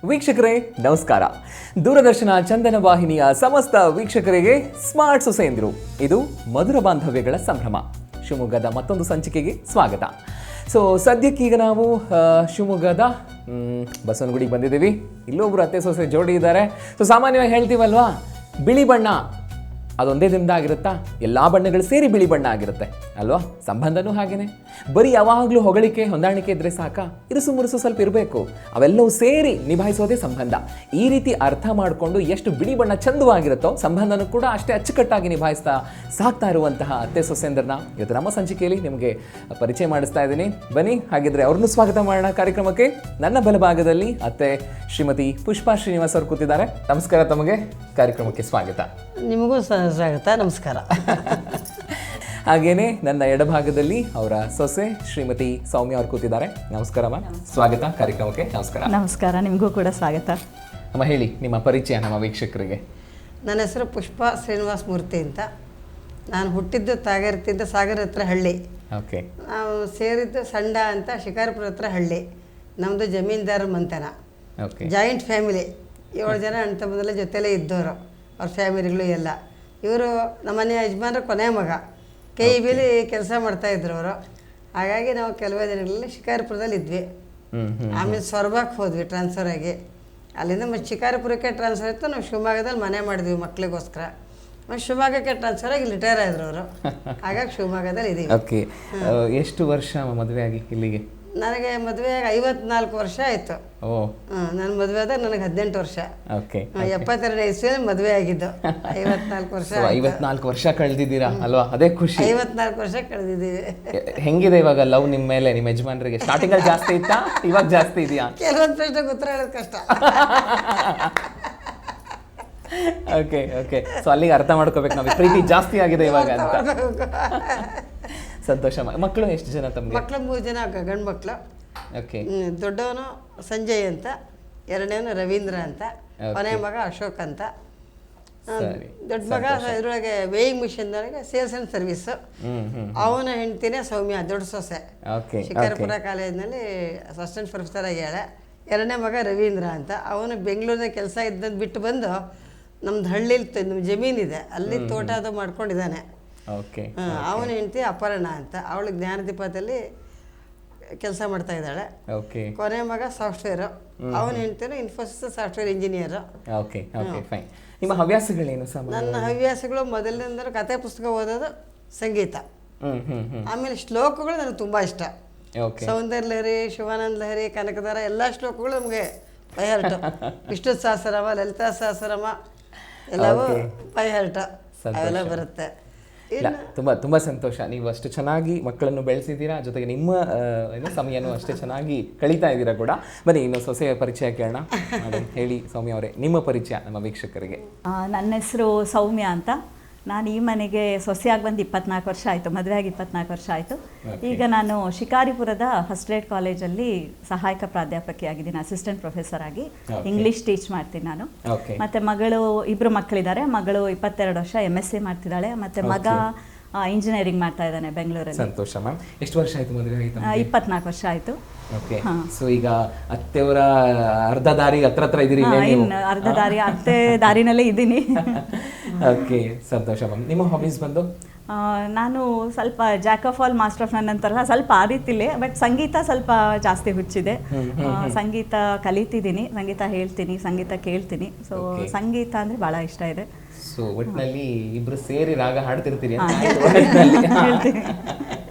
ವೀಕ್ಷಕರೇ ನಮಸ್ಕಾರ. ದೂರದರ್ಶನ ಚಂದನ ವಾಹಿನಿಯ ಸಮಸ್ತ ವೀಕ್ಷಕರಿಗೆ ಸ್ಮಾರ್ಟ್ ಸೊಸೆಯಂದಿರು, ಇದು ಮಧುರ ಬಾಂಧವ್ಯಗಳ ಸಂಭ್ರಮ ಶಿವಮೊಗ್ಗದ ಮತ್ತೊಂದು ಸಂಚಿಕೆಗೆ ಸ್ವಾಗತ. ಸೊ ಸದ್ಯಕ್ಕೀಗ ನಾವು ಶಿವಮೊಗ್ಗದ ಬಸವನಗುಡಿಗೆ ಬಂದಿದ್ದೀವಿ. ಇಲ್ಲೊಬ್ರು ಅತ್ತೆ ಸೊಸೆ ಜೋಡಿ ಇದ್ದಾರೆ. ಸೊ ಸಾಮಾನ್ಯವಾಗಿ ಹೇಳ್ತೀವಲ್ವಾ, ಬಿಳಿ ಬಣ್ಣ ಅದೊಂದೇ ದಿನದ ಆಗಿರುತ್ತಾ? ಎಲ್ಲ ಬಣ್ಣಗಳು ಸೇರಿ ಬಿಳಿ ಬಣ್ಣ ಆಗಿರುತ್ತೆ ಅಲ್ವಾ? ಸಂಬಂಧನೂ ಹಾಗೇನೆ. ಬರೀ ಯಾವಾಗಲೂ ಹೊಗಳಿಕೆ ಹೊಂದಾಣಿಕೆ ಇದ್ರೆ ಸಾಕ? ಇರುಸು ಮುರುಸು ಸ್ವಲ್ಪ ಇರಬೇಕು. ಅವೆಲ್ಲವೂ ಸೇರಿ ನಿಭಾಯಿಸೋದೇ ಸಂಬಂಧ. ಈ ರೀತಿ ಅರ್ಥ ಮಾಡಿಕೊಂಡು ಎಷ್ಟು ಬಿಳಿ ಬಣ್ಣ ಚಂದವಾಗಿರುತ್ತೋ, ಸಂಬಂಧನೂ ಕೂಡ ಅಷ್ಟೇ ಅಚ್ಚುಕಟ್ಟಾಗಿ ನಿಭಾಯಿಸ್ತಾ ಸಾಕ್ತಾ ಇರುವಂತಹ ಅತ್ತೆ ಸೊಸೆಂದರನ್ನ ಇವತ್ತು ನಮ್ಮ ಸಂಚಿಕೆಯಲ್ಲಿ ನಿಮಗೆ ಪರಿಚಯ ಮಾಡಿಸ್ತಾ ಇದ್ದೀನಿ. ಬನ್ನಿ, ಹಾಗಿದ್ರೆ ಅವ್ರನ್ನೂ ಸ್ವಾಗತ ಮಾಡೋಣ ಕಾರ್ಯಕ್ರಮಕ್ಕೆ. ನನ್ನ ಬಲಭಾಗದಲ್ಲಿ ಅತ್ತೆ ಶ್ರೀಮತಿ ಪುಷ್ಪಾ ಶ್ರೀನಿವಾಸ್ ಅವರು ಕೂತಿದ್ದಾರೆ. ನಮಸ್ಕಾರ, ತಮಗೆ ಕಾರ್ಯಕ್ರಮಕ್ಕೆ ಸ್ವಾಗತ. ನಿಮಗೂ ಸ್ವಾಗತ, ನಮಸ್ಕಾರ. ಹಾಗೇನೆ ನನ್ನ ಎಡಭಾಗದಲ್ಲಿ ಅವರ ಸೊಸೆ ಶ್ರೀಮತಿ ಸೌಮ್ಯ ಅವರು ಕೂತಿದ್ದಾರೆ. ನಮಸ್ಕಾರ ಮ್ಯಾಮ್, ಸ್ವಾಗತ ಕಾರ್ಯಕ್ರಮಕ್ಕೆ. ನಮಸ್ಕಾರ. ನಮಸ್ಕಾರ, ನಿಮಗೂ ಕೂಡ ಸ್ವಾಗತ. ಅಮ್ಮ, ಹೇಳಿ ನಿಮ್ಮ ಪರಿಚಯ ನಮ್ಮ ವೀಕ್ಷಕರಿಗೆ. ನನ್ನ ಹೆಸರು ಪುಷ್ಪಾ ಶ್ರೀನಿವಾಸ ಮೂರ್ತಿ ಅಂತ. ನಾನು ಹುಟ್ಟಿದ್ದು ತಾಗರ್ತಿಂದ ಸಾಗರ ಹತ್ರ ಹಳ್ಳಿ. ಓಕೆ. ನಾವು ಸೇರಿದ್ದು ಸಂಡ ಅಂತ ಶಿಕಾರಪುರ ಹತ್ರ ಹಳ್ಳಿ. ನಮ್ಮದು ಜಮೀನ್ದಾರ ಮಂತನ. ಓಕೆ. ಜಾಯಿಂಟ್ ಫ್ಯಾಮಿಲಿ, 7 ಜನ ಅಣ್ಣ ತಮ್ಮದೆಲ್ಲ ಜೊತೆಲೇ ಇದ್ದವರು, ಅವ್ರ ಫ್ಯಾಮಿಲಿಗಳು ಎಲ್ಲ. ಇವರು ನಮ್ಮನೆ ಯಜಮಾನ್ರ ಕೊನೆ ಮಗ. KEB-ಲಿ ಕೆಲಸ ಮಾಡ್ತಾಯಿದ್ರು ಅವರು. ಹಾಗಾಗಿ ನಾವು ಕೆಲವೇ ದಿನಗಳಲ್ಲಿ ಶಿಕಾರಪುರದಲ್ಲಿ ಇದ್ವಿ. ಆಮೇಲೆ ಸೊರಬಕ್ಕೆ ಹೋದ್ವಿ ಟ್ರಾನ್ಸ್ಫರ್ ಆಗಿ. ಅಲ್ಲಿಂದ ಮತ್ತೆ ಶಿಕಾರಪುರಕ್ಕೆ ಟ್ರಾನ್ಸ್ಫರ್ ಆಯಿತು. ನಾವು ಶಿವಮೊಗ್ಗದಲ್ಲಿ ಮನೆ ಮಾಡಿದ್ವಿ ಮಕ್ಕಳಿಗೋಸ್ಕರ. ಮತ್ತು ಶಿವಮೊಗ್ಗಕ್ಕೆ ಟ್ರಾನ್ಸ್ಫರ್ ಆಗಿ ರಿಟೈರ್ ಆದರು ಅವರು. ಹಾಗಾಗಿ ಶಿವಮೊಗ್ಗದಲ್ಲಿ ಇದ್ದೀವಿ. ಓಕೆ. ಎಷ್ಟು ವರ್ಷ ಮದುವೆ ಆಗಿ ಇಲ್ಲಿಗೆ? ನನಗೆ ಮದುವೆ 54 ವರ್ಷ ಆಯಿತು. ಓ. ನನ್ನ ಮದುವೆ ಆದಾಗ ನನಗೆ 18 ವರ್ಷ. ಓಕೆ. 72 ಇಸ್ವಿಯಲ್ಲಿ ಮದುವೆ ಆಗಿದ್ದು. 54 ವರ್ಷ. 54 ವರ್ಷ ಕಳೆದಿದ್ದೀರಾ ಅಲ್ವಾ? ಅದೇ ಖುಷಿ. 54 ವರ್ಷ ಕಳೆದಿದ್ದೀವಿ. ಹೆಂಗಿದೆ ಇವಾಗ ಲವ್ ನಿಮ್ಮ ಮೇಲೆ, ನಿಮ್ಮ ಯಜಮಾನರಿಗೆ? ಸ್ಟಾರ್ಟಿಂಗ್ ಅಲ್ಲಿ ಜಾಸ್ತಿ ಇತ್ತಾ, ಇವಾಗ ಜಾಸ್ತಿ ಇದೆಯಾ? ಕೆಲವೊಂದು ಪ್ರಶ್ನೆಗೆ ಉತ್ತರ ಹೇಳೋದು ಕಷ್ಟ. Okay okay. ಸೊ ಅಲ್ಲಿಗೆ ಅರ್ಥ ಮಾಡ್ಕೋಬೇಕು ನಾವು, ಪ್ರೀತಿ ಜಾಸ್ತಿ ಆಗಿದೆ ಇವಾಗ ಅಂತ. ಸಂತೋಷ. ಮಕ್ಕಳು ಎಷ್ಟು ಜನ ತಮಗೆ? ಮಕ್ಕಳು 3 ಜನ ಗಂಡು ಮಕ್ಕಳು. ಓಕೆ. ದೊಡ್ಡವನು ಸಂಜಯ್ ಅಂತ, ಎರಡನೇವನು ರವೀಂದ್ರ ಅಂತ, ಕೊನೆ ಮಗ ಅಶೋಕ್ ಅಂತ. ದೊಡ್ಡ ಮಗ ಇದರೊಳಗೆ ವೇಯಿಂಗ್ ಮಿಷನ್ದೊಳಗೆ ಸೇಲ್ಸ್ ಆ್ಯಂಡ್ ಸರ್ವಿಸು. ಅವನ ಹೆಂಡ್ತಿನೇ ಸೌಮ್ಯ, ದೊಡ್ಡ ಸೊಸೆ. ಶಿಕಾರಪುರ ಕಾಲೇಜಿನಲ್ಲಿ ಅಸಿಸ್ಟೆಂಟ್ ಪ್ರೊಫೆಸರ್ ಆಗ್ಯಾಳೆ. ಎರಡನೇ ಮಗ ರವೀಂದ್ರ ಅಂತ, ಅವನು ಬೆಂಗಳೂರಿನ ಕೆಲಸ ಇದ್ದಂದು ಬಿಟ್ಟು ಬಂದು ನಮ್ದು ಹಳ್ಳಿಲಿ ನಮ್ಮ ಜಮೀನಿದೆ, ಅಲ್ಲಿ ತೋಟ ಅದು ಮಾಡ್ಕೊಂಡಿದ್ದಾನೆ. ಅವನ ಹೆಂಡತಿ ಅಪರ್ಣ ಅಂತ, ಅವಳು ಜ್ಞಾನದೀಪದಲ್ಲಿ ಕೆಲಸ ಮಾಡ್ತಾ ಇದ್ದಾಳೆ. ಕೊನೆ ಮಗ ಸಾಫ್ಟ್ವೇರು, ಅವನ ಹೆಂಡತಿನೂ ಇನ್ಫೋಸಿಸ್ ಸಾಫ್ಟ್ವೇರ್ ಇಂಜಿನಿಯರು. ನಿಮ್ಮ ಹವ್ಯಾಸಗಳೇನು? ನನ್ನ ಹವ್ಯಾಸಗಳು ಮೊದಲಿನಿಂದ ಕತೆ ಪುಸ್ತಕ ಓದೋದು, ಸಂಗೀತ. ಆಮೇಲೆ ಶ್ಲೋಕಗಳು ನನಗೆ ತುಂಬ ಇಷ್ಟ. ಸೌಂದರ್ಯ ಲಹರಿ, ಶಿವಾನಂದ ಲಹರಿ, ಕನಕದಾರ ಎಲ್ಲ ಶ್ಲೋಕಗಳು ನಮಗೆ ಬೈಹರ್ಟ. ವಿಷ್ಣು ಸಹಸ್ರನಾಮ, ಲಲಿತಾ ಸಹಸ್ರನಾಮ ಎಲ್ಲವೂ ಬೈಹರ್ಟ, ಅವೆಲ್ಲ ಬರುತ್ತೆ. ಇಲ್ಲ, ತುಂಬ ಸಂತೋಷ. ನೀವು ಅಷ್ಟು ಚೆನ್ನಾಗಿ ಮಕ್ಕಳನ್ನು ಬೆಳೆಸಿದ್ದೀರಾ, ಜೊತೆಗೆ ನಿಮ್ಮ ಸಮಯನೂ ಅಷ್ಟೇ ಚೆನ್ನಾಗಿ ಕಳೀತಾ ಇದ್ದೀರಾ ಕೂಡ. ಬನ್ನಿ, ಇನ್ನು ಸೊಸೆಯ ಪರಿಚಯ ಕೇಳೋಣ. ಹೇಳಿ ಸೌಮ್ಯ ಅವರೇ, ನಿಮ್ಮ ಪರಿಚಯ ನಮ್ಮ ವೀಕ್ಷಕರಿಗೆ. ನನ್ನ ಹೆಸರು ಸೌಮ್ಯ ಅಂತ. ನಾನು ಈ ಮನೆಗೆ ಸೊಸೆಯಾಗಿ ಬಂದು 24 ವರ್ಷ ಆಯಿತು. ಮದುವೆಯಾಗಿ 24 ವರ್ಷ ಆಯಿತು. ಈಗ ನಾನು ಶಿಕಾರಿಪುರದ ಫಸ್ಟ್ ಗ್ರೇಡ್ ಕಾಲೇಜಲ್ಲಿ ಸಹಾಯಕ ಪ್ರಾಧ್ಯಾಪಕಿಯಾಗಿದ್ದೀನಿ, ಅಸಿಸ್ಟೆಂಟ್ ಪ್ರೊಫೆಸರ್ ಆಗಿ ಇಂಗ್ಲೀಷ್ ಟೀಚ್ ಮಾಡ್ತೀನಿ ನಾನು. ಮತ್ತು ಮಗಳು, 2 ಮಕ್ಕಳಿದ್ದಾರೆ. ಮಗಳು 22 ವರ್ಷ MSc ಮಾಡ್ತಿದ್ದಾಳೆ. ಮತ್ತು ಮಗ ಇಂಜಿನಿಯರಿಂಗ್ ಮಾಡ್ತಾ ಇದ್ದಾನೆ ಬೆಂಗಳೂರಲ್ಲಿ. ಸಂತೋಷ ಮ್ಯಾಮ್. ಎಷ್ಟು ವರ್ಷ ಆಯಿತು ಮದುವೆ ಆಯಿತು? 24 ವರ್ಷ ಆಯಿತು. ಓಕೆ. ಸೊ ಈಗ ಅತ್ತೆಯವರ ಅರ್ಧ ದಾರಿ ಹತ್ರ ಇದ್ದೀರಿ? ಅರ್ಧ ದಾರಿ, ಅತ್ತೆ ದಾರಿನಲ್ಲೇ ಇದ್ದೀನಿ. ಓಕೆ, ಸಂತೋಷ ಮ್ಯಾಮ್. ನಿಮ್ಮ ಹಾಬೀಸ್ ಬಂದು? ನಾನು ಸ್ವಲ್ಪ Jack of all master of ನನ್ ಅಂತಾರಲ್ಲ, ಸ್ವಲ್ಪ ಆ ರೀತಿಲೇ. ಬಟ್ ಸಂಗೀತ ಸ್ವಲ್ಪ ಜಾಸ್ತಿ ಹುಚ್ಚಿದೆ. ಸಂಗೀತ ಕಲಿತಿದ್ದೀನಿ, ಸಂಗೀತ ಹೇಳ್ತೀನಿ, ಸಂಗೀತ ಕೇಳ್ತೀನಿ. ಸೊ ಸಂಗೀತ ಅಂದರೆ ಭಾಳ ಇಷ್ಟ ಇದೆ. ಸೊ ಒಟ್ಟಿನಲ್ಲಿ ಇಬ್ರು ಸೇರಿ ರಾಗ ಹಾಡ್ತಿರ್ತೀರಿ ಅಂತ ಹೇಳ್ತೀನಿ.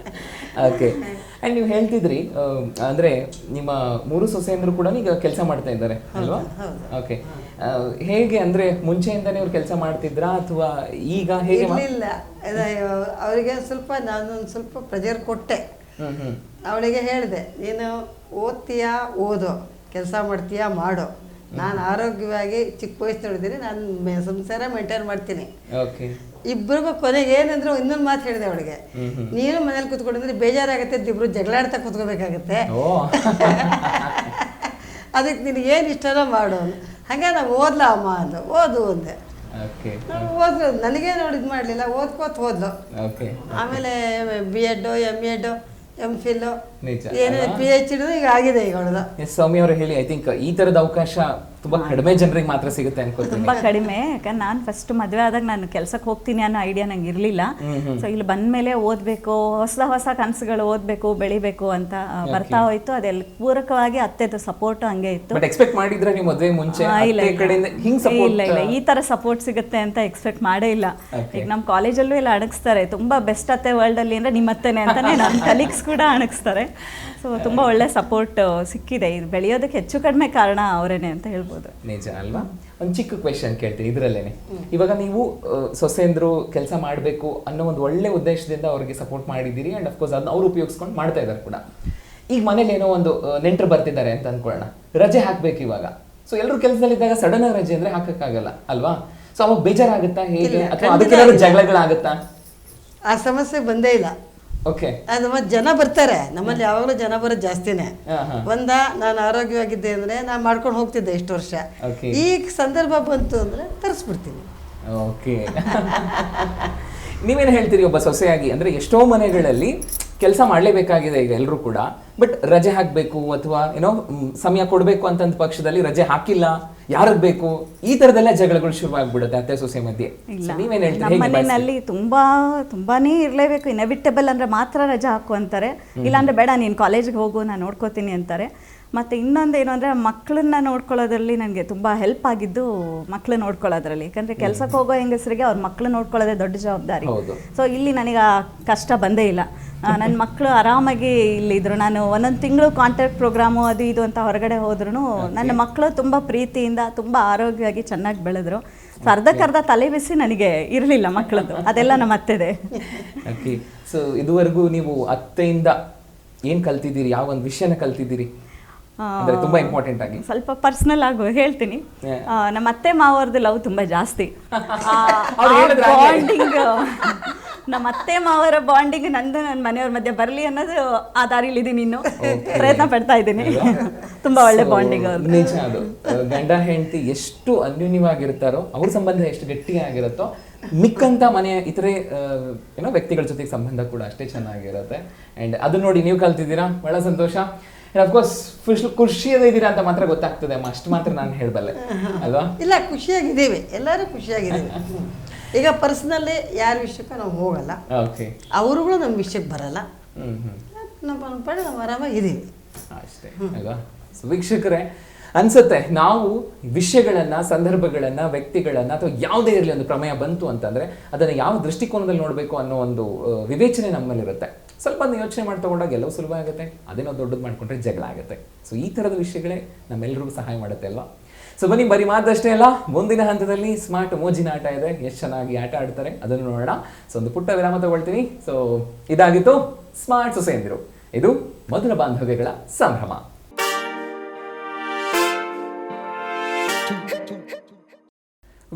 ಓಕೆ. ಆ್ಯಂಡ್ ನೀವು ಹೇಳ್ತಿದ್ರಿ, ಅಂದರೆ ನಿಮ್ಮ 3 ಸೊಸೆಯಂದರು ಕೂಡ ಈಗ ಕೆಲಸ ಮಾಡ್ತಾ ಇದ್ದಾರೆ ಅಲ್ವಾ? ಓಕೆ. ಹೇಗೆ ಅಂದರೆ ಮುಂಚೆಯಿಂದನೇ ಅವ್ರು ಕೆಲಸ ಮಾಡ್ತಿದ್ರಾ ಅಥವಾ ಈಗ ಹೇಗೆ? ಇಲ್ಲ, ಅವರಿಗೆ ಸ್ವಲ್ಪ ನಾನೊಂದು ಸ್ವಲ್ಪ ಪ್ರೆಜರ್ ಕೊಟ್ಟೆ. ಅವಳಿಗೆ ಹೇಳಿದೆ, ನೀನು ಓದ್ತೀಯಾ ಓದು, ಕೆಲಸ ಮಾಡ್ತೀಯಾ ಮಾಡು. ನಾನು ಆರೋಗ್ಯವಾಗಿ ಚಿಕ್ಕ ವಯಸ್ಸು ನೋಡಿದ್ದೀನಿ, ನಾನು ಸಂಸಾರ ಮೇಂಟೈನ್ ಮಾಡ್ತೀನಿ. ಇಬ್ಬರಿಗೂ ಕೊನೆಗೆ ಏನಂದ್ರೆ ಇನ್ನೊಂದು ಮಾತು ಹೇಳಿದೆ ಅವಳಿಗೆ, ನೀನು ಮನೇಲಿ ಕೂತ್ಕೊಂಡಿದ್ರೆ ಬೇಜಾರಾಗುತ್ತೆ, ಇಬ್ರು ಜಗಳಾಡ್ತಾ ಕೂತ್ಕೋಬೇಕಾಗತ್ತೆ, ಅದಕ್ಕೆ ನಿನಗೇನು ಇಷ್ಟನೋ ಮಾಡು. ಹಾಗೆ ನಾವು ಓದ್ಲಾ ಅಮ್ಮ ಅಂದು, ಓದು ಅಂದೆ. ಓದ್ರು, ನನಗೇ ನೋಡಿ ಇದು ಮಾಡಲಿಲ್ಲ, ಓದ್ಕೋತ ಹೋದ್ಲು. ಆಮೇಲೆ B.Ed, M.Ed, MPhil, ಏನೇ PhD ಈಗ ಆಗಿದೆ ಈಗ ಅವಳದು. ಸೌಮ್ಯ ಅವರು ಹೇಳಿ, ಐ ಥಿಂಕ್ ಈ ಥರದ ಅವಕಾಶ ತುಂಬಾ ಕಡಿಮೆ ಜನರಿಗೆ ಮಾತ್ರ ಸಿಗುತ್ತೆ ಅನ್ಕೋತೀನಿ. ತುಂಬ ಕಡಿಮೆ, ಯಾಕಂದ್ರೆ ನಾನು ಫಸ್ಟ್ ಮದುವೆ ಆದಾಗ ನಾನು ಕೆಲ್ಸಕ್ಕೆ ಹೋಗ್ತೀನಿ ಅನ್ನೋ ಐಡಿಯಾ ನಂಗೆ ಇರಲಿಲ್ಲ. ಸೊ ಇಲ್ಲಿ ಬಂದಮೇಲೆ ಓದಬೇಕು, ಹೊಸ ಕನಸುಗಳು ಓದಬೇಕು, ಬೆಳಿಬೇಕು ಅಂತ ಬರ್ತಾ ಹೋಯ್ತು. ಅದೆಲ್ಲ ಪೂರಕವಾಗಿ ಅತ್ತೆದು ಸಪೋರ್ಟ್ ಹಂಗೆ ಇತ್ತು. ಬಟ್ ಎಕ್ಸ್ಪೆಕ್ಟ್ ಮಾಡಿದ್ರೆ ನೀವು ಮದುವೆ ಮುಂಚೆ ಅತ್ತೆ ಕಡೆಯಿಂದ ಹಿಂಗ್ ಇಲ್ಲ ಈ ತರ ಸಪೋರ್ಟ್ ಸಿಗುತ್ತೆ ಅಂತ ಎಕ್ಸ್ಪೆಕ್ಟ್ ಮಾಡೇ ಇಲ್ಲ. ಈಗ ನಮ್ಮ ಕಾಲೇಜಲ್ಲೂ ಎಲ್ಲ ಅಣಗಿಸ್ತಾರೆ, ತುಂಬಾ ಬೆಸ್ಟ್ ಅತ್ತೆ ವರ್ಲ್ಡ್ ಅಲ್ಲಿ ಅಂದ್ರೆ ನಿಮ್ಮ ಅತ್ತೆನೆ ಅಂತಾನೆ ನಮ್ಮ ಕಲೀಗ್ಸ್ ಕೂಡ ಅಣಗಿಸ್ತಾರೆ. ಸೊ ತುಂಬಾ ಒಳ್ಳೆ ಸಪೋರ್ಟ್ ಸಿಕ್ಕಿದೆ. ಇದು ಬೆಳೆಯೋದಕ್ಕೆ ಹೆಚ್ಚು ಕಡಿಮೆ ಕಾರಣ ಅವರೇನೆ ಅಂತ ಹೇಳ್ಬೋದು. ನಿಜ ಅಲ್ವಾ? ಒಂದು ಚಿಕ್ಕ ಕ್ವೆಶನ್ ಕೇಳ್ತೀನಿ ಇದ್ರಲ್ಲೇನೆ. ಇವಾಗ ನೀವು ಸೊಸೆಂದ್ರು ಕೆಲಸ ಮಾಡಬೇಕು ಅನ್ನೋ ಒಂದು ಒಳ್ಳೆ ಉದ್ದೇಶದಿಂದ ಅವ್ರಿಗೆ ಸಪೋರ್ಟ್ ಮಾಡಿದ್ದೀರಿ, ಅಂಡ್ ಅಫ್ಕೋರ್ಸ್ ಅದನ್ನ ಅವ್ರು ಉಪಯೋಗಿಸ್ಕೊಂಡು ಮಾಡ್ತಾ ಇದ್ದಾರೆ ಕೂಡ. ಈಗ ಮನೇಲಿ ಏನೋ ಒಂದು ನೆಂಟರು ಬರ್ತಿದ್ದಾರೆ ಅಂತ ಅನ್ಕೊಳ್ಳೋಣ, ರಜೆ ಹಾಕ್ಬೇಕು ಇವಾಗ. ಸೊ ಎಲ್ಲರೂ ಕೆಲಸದಲ್ಲಿದ್ದಾಗ ಸಡನ್ ಆಗಿ ರಜೆ ಅಂದ್ರೆ ಹಾಕಕ್ಕಾಗಲ್ಲ ಅಲ್ವಾ? ಸೊ ಅವಾಗ ಬೇಜಾರಾಗುತ್ತಾ ಹೇಗೆ, ಅಥವಾ ಅದಕ್ಕೆ ಜಗಳಗಳಾಗುತ್ತಾ? ಆ ಸಮಸ್ಯೆ ಬಂದೇ ಇಲ್ಲ. ಓಕೆ, ನಮ್ಮ ಜನ ಬರ್ತಾರೆ, ನಮ್ಮಲ್ಲಿ ಯಾವಾಗಲೂ ಜನ ಬರೋದು ಜಾಸ್ತಿನೇ. ನಾನು ಆರೋಗ್ಯವಾಗಿದ್ದೆ ಅಂದ್ರೆ ನಾನು ಮಾಡ್ಕೊಂಡು ಹೋಗ್ತಿದ್ದೆ ಇಷ್ಟು ವರ್ಷ. ಈ ಸಂದರ್ಭ ಬಂತು ಅಂದ್ರೆ ತರಿಸ್ಬಿಡ್ತೀನಿ. ಓಕೆ ನೀವೇನು ಹೇಳ್ತೀರಿ ಒಬ್ಬ ಸೊಸೆಯಾಗಿ? ಅಂದ್ರೆ ಎಷ್ಟೋ ಮನೆಗಳಲ್ಲಿ ಕೆಲಸ ಮಾಡಲೇಬೇಕಾಗಿದೆ ಈಗ ಎಲ್ಲರೂ ಕೂಡ, ಬಟ್ ರಜೆ ಹಾಕಬೇಕು ಅಥವಾ ಏನೋ ಸಮಯ ಕೊಡಬೇಕು ಅಂತಂದ ಪಕ್ಷದಲ್ಲಿ ರಜೆ ಹಾಕಿಲ್ಲ, ಯಾರಿಗೆ ಬೇಕು, ಈ ತರದೆಲ್ಲ ಜಗಳಗಳು ಶುರುವಾಗ್ಬಿಡುತ್ತೆ ಅತ್ತೆ ಸೊಸೆ ಮಧ್ಯೆ. ನೀವೇನ್ ಹೇಳ್ತೀರಿ? ನಮ್ಮ ಮನೆಯಲ್ಲಿ ತುಂಬಾನೇ ಇರಲೇಬೇಕು, ಇನೆವಿಟಬಲ್ ಅಂದ್ರೆ ಮಾತ್ರ ರಜೆ ಹಾಕು ಅಂತಾರೆ, ಇಲ್ಲಾಂದ್ರೆ ಬೇಡ ನೀನು ಕಾಲೇಜಿಗೆ ಹೋಗು ನಾನು ನೋಡ್ಕೋತೀನಿ ಅಂತಾರೆ. ಮತ್ತು ಇನ್ನೊಂದು ಏನು ಅಂದರೆ ಮಕ್ಕಳನ್ನ ನೋಡ್ಕೊಳ್ಳೋದ್ರಲ್ಲಿ ನನಗೆ ತುಂಬ ಹೆಲ್ಪ್ ಆಗಿದ್ದು ಮಕ್ಕಳು ನೋಡ್ಕೊಳ್ಳೋದ್ರಲ್ಲಿ. ಯಾಕಂದರೆ ಕೆಲಸಕ್ಕೆ ಹೋಗೋ ಹೆಂಗಸರಿಗೆ ಅವ್ರ ಮಕ್ಕಳು ನೋಡ್ಕೊಳ್ಳೋದೇ ದೊಡ್ಡ ಜವಾಬ್ದಾರಿ. ಸೊ ಇಲ್ಲಿ ನನಗೆ ಆ ಕಷ್ಟ ಬಂದೇ ಇಲ್ಲ. ನನ್ನ ಮಕ್ಕಳು ಆರಾಮಾಗಿ ಇಲ್ಲಿದ್ರು. ನಾನು ಒಂದೊಂದು ತಿಂಗಳು ಕಾಂಟ್ಯಾಕ್ಟ್ ಪ್ರೋಗ್ರಾಮು ಅದು ಇದು ಅಂತ ಹೊರಗಡೆ ಹೋದ್ರೂ ನನ್ನ ಮಕ್ಕಳು ತುಂಬ ಪ್ರೀತಿಯಿಂದ ತುಂಬ ಆರೋಗ್ಯವಾಗಿ ಚೆನ್ನಾಗಿ ಬೆಳೆದ್ರು. ಸೊ ಅರ್ಧಕ್ಕರ್ಧ ತಲೆ ಬಿಸಿ ನನಗೆ ಇರಲಿಲ್ಲ ಮಕ್ಕಳದ್ದು, ಅದೆಲ್ಲ ನಮ್ಮ ಅತ್ತೆದೆ. ಓಕೆ, ಸೊ ಇದುವರೆಗೂ ನೀವು ಅತ್ತೆಯಿಂದ ಏನು ಕಲ್ತಿದ್ದೀರಿ, ಯಾವ ಒಂದು ವಿಷಯನ ಕಲ್ತಿದ್ದೀರಿ? ತುಂಬಾ ಇಂಪಾರ್ಟೆಂಟ್ ಆಗಿ ಸ್ವಲ್ಪ ಪರ್ಸನಲ್ ಆಗಿ ಹೇಳ್ತೀನಿ. ನಮ್ಮ ಅತ್ತೆ ಮಾವರದ್ದು ಲವ್ ತುಂಬಾ ಜಾಸ್ತಿ. ಬಾಂಡಿಂಗ್, ನಮ್ಮ ಅತ್ತೆ ಮಾವರ ಬಾಂಡಿಂಗ್ ನಂದು ನನ್ನ ಮನೆಯವ್ರ ಮಧ್ಯೆ ಬರಲಿ ಅನ್ನೋದು ಆ ದಾರಿಲಿದ್ದೀನಿ, ಇನ್ನು ಪ್ರಯತ್ನ ಪಡ್ತಾ ಇದ್ದೀನಿ. ತುಂಬಾ ಒಳ್ಳೆ ಬಾಂಡಿಂಗ್ ಅವ್ರದ್ದು. ನಿಜ, ಅದು ಗಂಡ ಹೆಂಡತಿ ಎಷ್ಟು ಅನ್ಯೂನ್ಯವಾಗಿರ್ತಾರೋ, ಅವ್ರ ಸಂಬಂಧ ಎಷ್ಟು ಗಟ್ಟಿಯಾಗಿರುತ್ತೋ, ಮಿಕ್ಕಂತ ಮನೆಯ ಇತರೆ ಏನೋ ವ್ಯಕ್ತಿಗಳ ಜೊತೆಗೆ ಸಂಬಂಧ ಕೂಡ ಅಷ್ಟೇ ಚೆನ್ನಾಗಿರುತ್ತೆ. ಅಂಡ್ ಅದು ನೋಡಿ ನೀವು ಕಲ್ತಿದ್ದೀರಾ, ಬಹಳ ಸಂತೋಷ. ಅಫ್ಕೋರ್ಸ್ ಖುಷಿಯಾಗಿದ್ದೀರಾ ಅಂತ ಮಾತ್ರ ಗೊತ್ತಾಗ್ತದೆ ಅಮ್ಮ, ಅಷ್ಟು ಮಾತ್ರ ನಾನು ಹೇಳಬಲ್ಲೆ ಅಲ್ವಾ? ಇಲ್ಲ, ಖುಷಿಯಾಗಿದ್ದೀವಿ, ಎಲ್ಲರೂ ಖುಷಿಯಾಗಿದ್ದೀವಿ. ಈಗ ಪರ್ಸನಲಿ ಯಾರ ವಿಷಯಕ್ಕೂ ನಾವು ಹೋಗಲ್ಲ, ಅವರುಗಳು ನಮ್ಮ ವಿಷಯಕ್ಕೆ ಬರಲ್ಲ, ನಮ್ಮ ಪಡೆ ನಾವು ಆರಾಮಾಗಿದ್ದೀವಿ ಅಷ್ಟೇ ಅಲ್ವಾ? ವೀಕ್ಷಕರೇ, ಅನ್ಸುತ್ತೆ ನಾವು ವಿಷಯಗಳನ್ನ, ಸಂದರ್ಭಗಳನ್ನ, ವ್ಯಕ್ತಿಗಳನ್ನ ಅಥವಾ ಯಾವುದೇ ಇರಲಿ ಒಂದು ಪ್ರಮೇಯ ಬಂತು ಅಂತಂದ್ರೆ ಅದನ್ನ ಯಾವ ದೃಷ್ಟಿಕೋನದಲ್ಲಿ ನೋಡಬೇಕು ಅನ್ನೋ ಒಂದು ವಿವೇಚನೆ ನಮ್ಮಲ್ಲಿರುತ್ತೆ. ಸ್ವಲ್ಪ ಯೋಚನೆ ಮಾಡಿ ತಗೊಂಡಾಗ ಎಲ್ಲವೂ ಸುಲಭ ಆಗುತ್ತೆ, ಅದೇನೋ ದೊಡ್ಡದು ಮಾಡ್ಕೊಂಡ್ರೆ ಜಗಳ ಆಗುತ್ತೆ. ಸೊ ಈ ಥರದ ವಿಷಯಗಳೇ ನಮ್ಮೆಲ್ಲರಿಗೂ ಸಹಾಯ ಮಾಡುತ್ತೆ ಅಲ್ವಾ? ಸೊ ಬನ್ನಿ, ಬರೀ ಮಾತಷ್ಟೇ ಅಲ್ಲ, ಮುಂದಿನ ಹಂತದಲ್ಲಿ ಸ್ಮಾರ್ಟ್ ಮೋಜಿನ ಆಟ ಇದೆ, ಎಷ್ಟು ಚೆನ್ನಾಗಿ ಆಟ ಆಡ್ತಾರೆ ಅದನ್ನು ನೋಡೋಣ. ಸೊ ಒಂದು ಪುಟ್ಟ ವಿರಾಮ ತಗೊಳ್ತೀನಿ. ಸೊ ಇದಾಗಿತ್ತು ಸ್ಮಾರ್ಟ್ ಸೊಸೆಯಂದಿರು, ಇದು ಮಧುರ ಬಾಂಧವ್ಯಗಳ ಸಂಭ್ರಮ.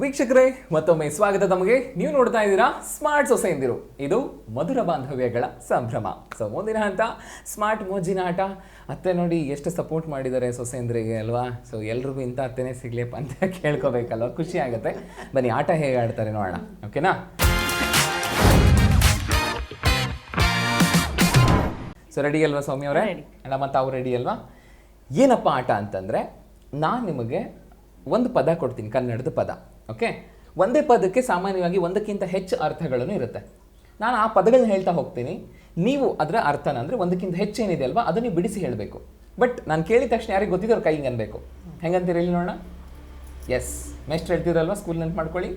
ವೀಕ್ಷಕರೇ, ಮತ್ತೊಮ್ಮೆ ಸ್ವಾಗತ ತಮಗೆ. ನೀವು ನೋಡ್ತಾ ಇದ್ದೀರಾ ಸ್ಮಾರ್ಟ್ ಸೊಸೆಯಂದಿರು, ಇದು ಮಧುರ ಬಾಂಧವ್ಯಗಳ ಸಂಭ್ರಮ. ಸೊ ಮುಂದಿನ ಹಂತ ಸ್ಮಾರ್ಟ್ ಮೋಜಿನ ಆಟ. ಅತ್ತೆ ನೋಡಿ ಎಷ್ಟು ಸಪೋರ್ಟ್ ಮಾಡಿದ್ದಾರೆ ಸೊಸೆಯಂದ್ರಿಗೆ ಅಲ್ವಾ? ಸೊ ಎಲ್ರಿಗೂ ಇಂಥ ಅತ್ತೆನೇ ಸಿಗ್ಲಿಪ್ಪ ಅಂತ ಕೇಳ್ಕೊಬೇಕಲ್ವ, ಖುಷಿ ಆಗುತ್ತೆ. ಬನ್ನಿ, ಆಟ ಹೇಗೆ ಆಡ್ತಾರೆ ನೋಡೋಣ, ಓಕೆನಾ? ಸೊ ರೆಡಿ ಅಲ್ವಾ ಸೌಮ್ಯ ಅವರೇ? ಅಲ್ಲ, ಮತ್ತು ಅವ್ರು ರೆಡಿ ಅಲ್ವಾ? ಏನಪ್ಪ ಆಟ ಅಂತಂದರೆ, ನಾನು ನಿಮಗೆ ಒಂದು ಪದ ಕೊಡ್ತೀನಿ, ಕನ್ನಡದ ಪದ. ಓಕೆ, ಒಂದೇ ಪದಕ್ಕೆ ಸಾಮಾನ್ಯವಾಗಿ ಒಂದಕ್ಕಿಂತ ಹೆಚ್ಚು ಅರ್ಥಗಳನ್ನು ಇರುತ್ತೆ. ನಾನು ಆ ಪದಗಳನ್ನ ಹೇಳ್ತಾ ಹೋಗ್ತೀನಿ, ನೀವು ಅದರ ಅರ್ಥನ ಅಂದರೆ ಒಂದಕ್ಕಿಂತ ಹೆಚ್ಚು ಏನಿದೆ ಅಲ್ವಾ ಅದನ್ನು ಬಿಡಿಸಿ ಹೇಳಬೇಕು. ಬಟ್ ನಾನು ಕೇಳಿದ ತಕ್ಷಣ ಯಾರಿಗೆ ಗೊತ್ತಿದ್ರು ಅವ್ರ ಕೈಗೆ ಅನ್ಬೇಕು. ಹೆಂಗಂತೀರಿ ಹೇಳಿ ನೋಡೋಣ? ಎಸ್, ಮೇಸ್ಟ್ರು ಹೇಳ್ತಿದ್ರಲ್ವಾ, ಸ್ಕೂಲ್ ನೆನ್ಪು ಮಾಡ್ಕೊಳ್ಳಿ.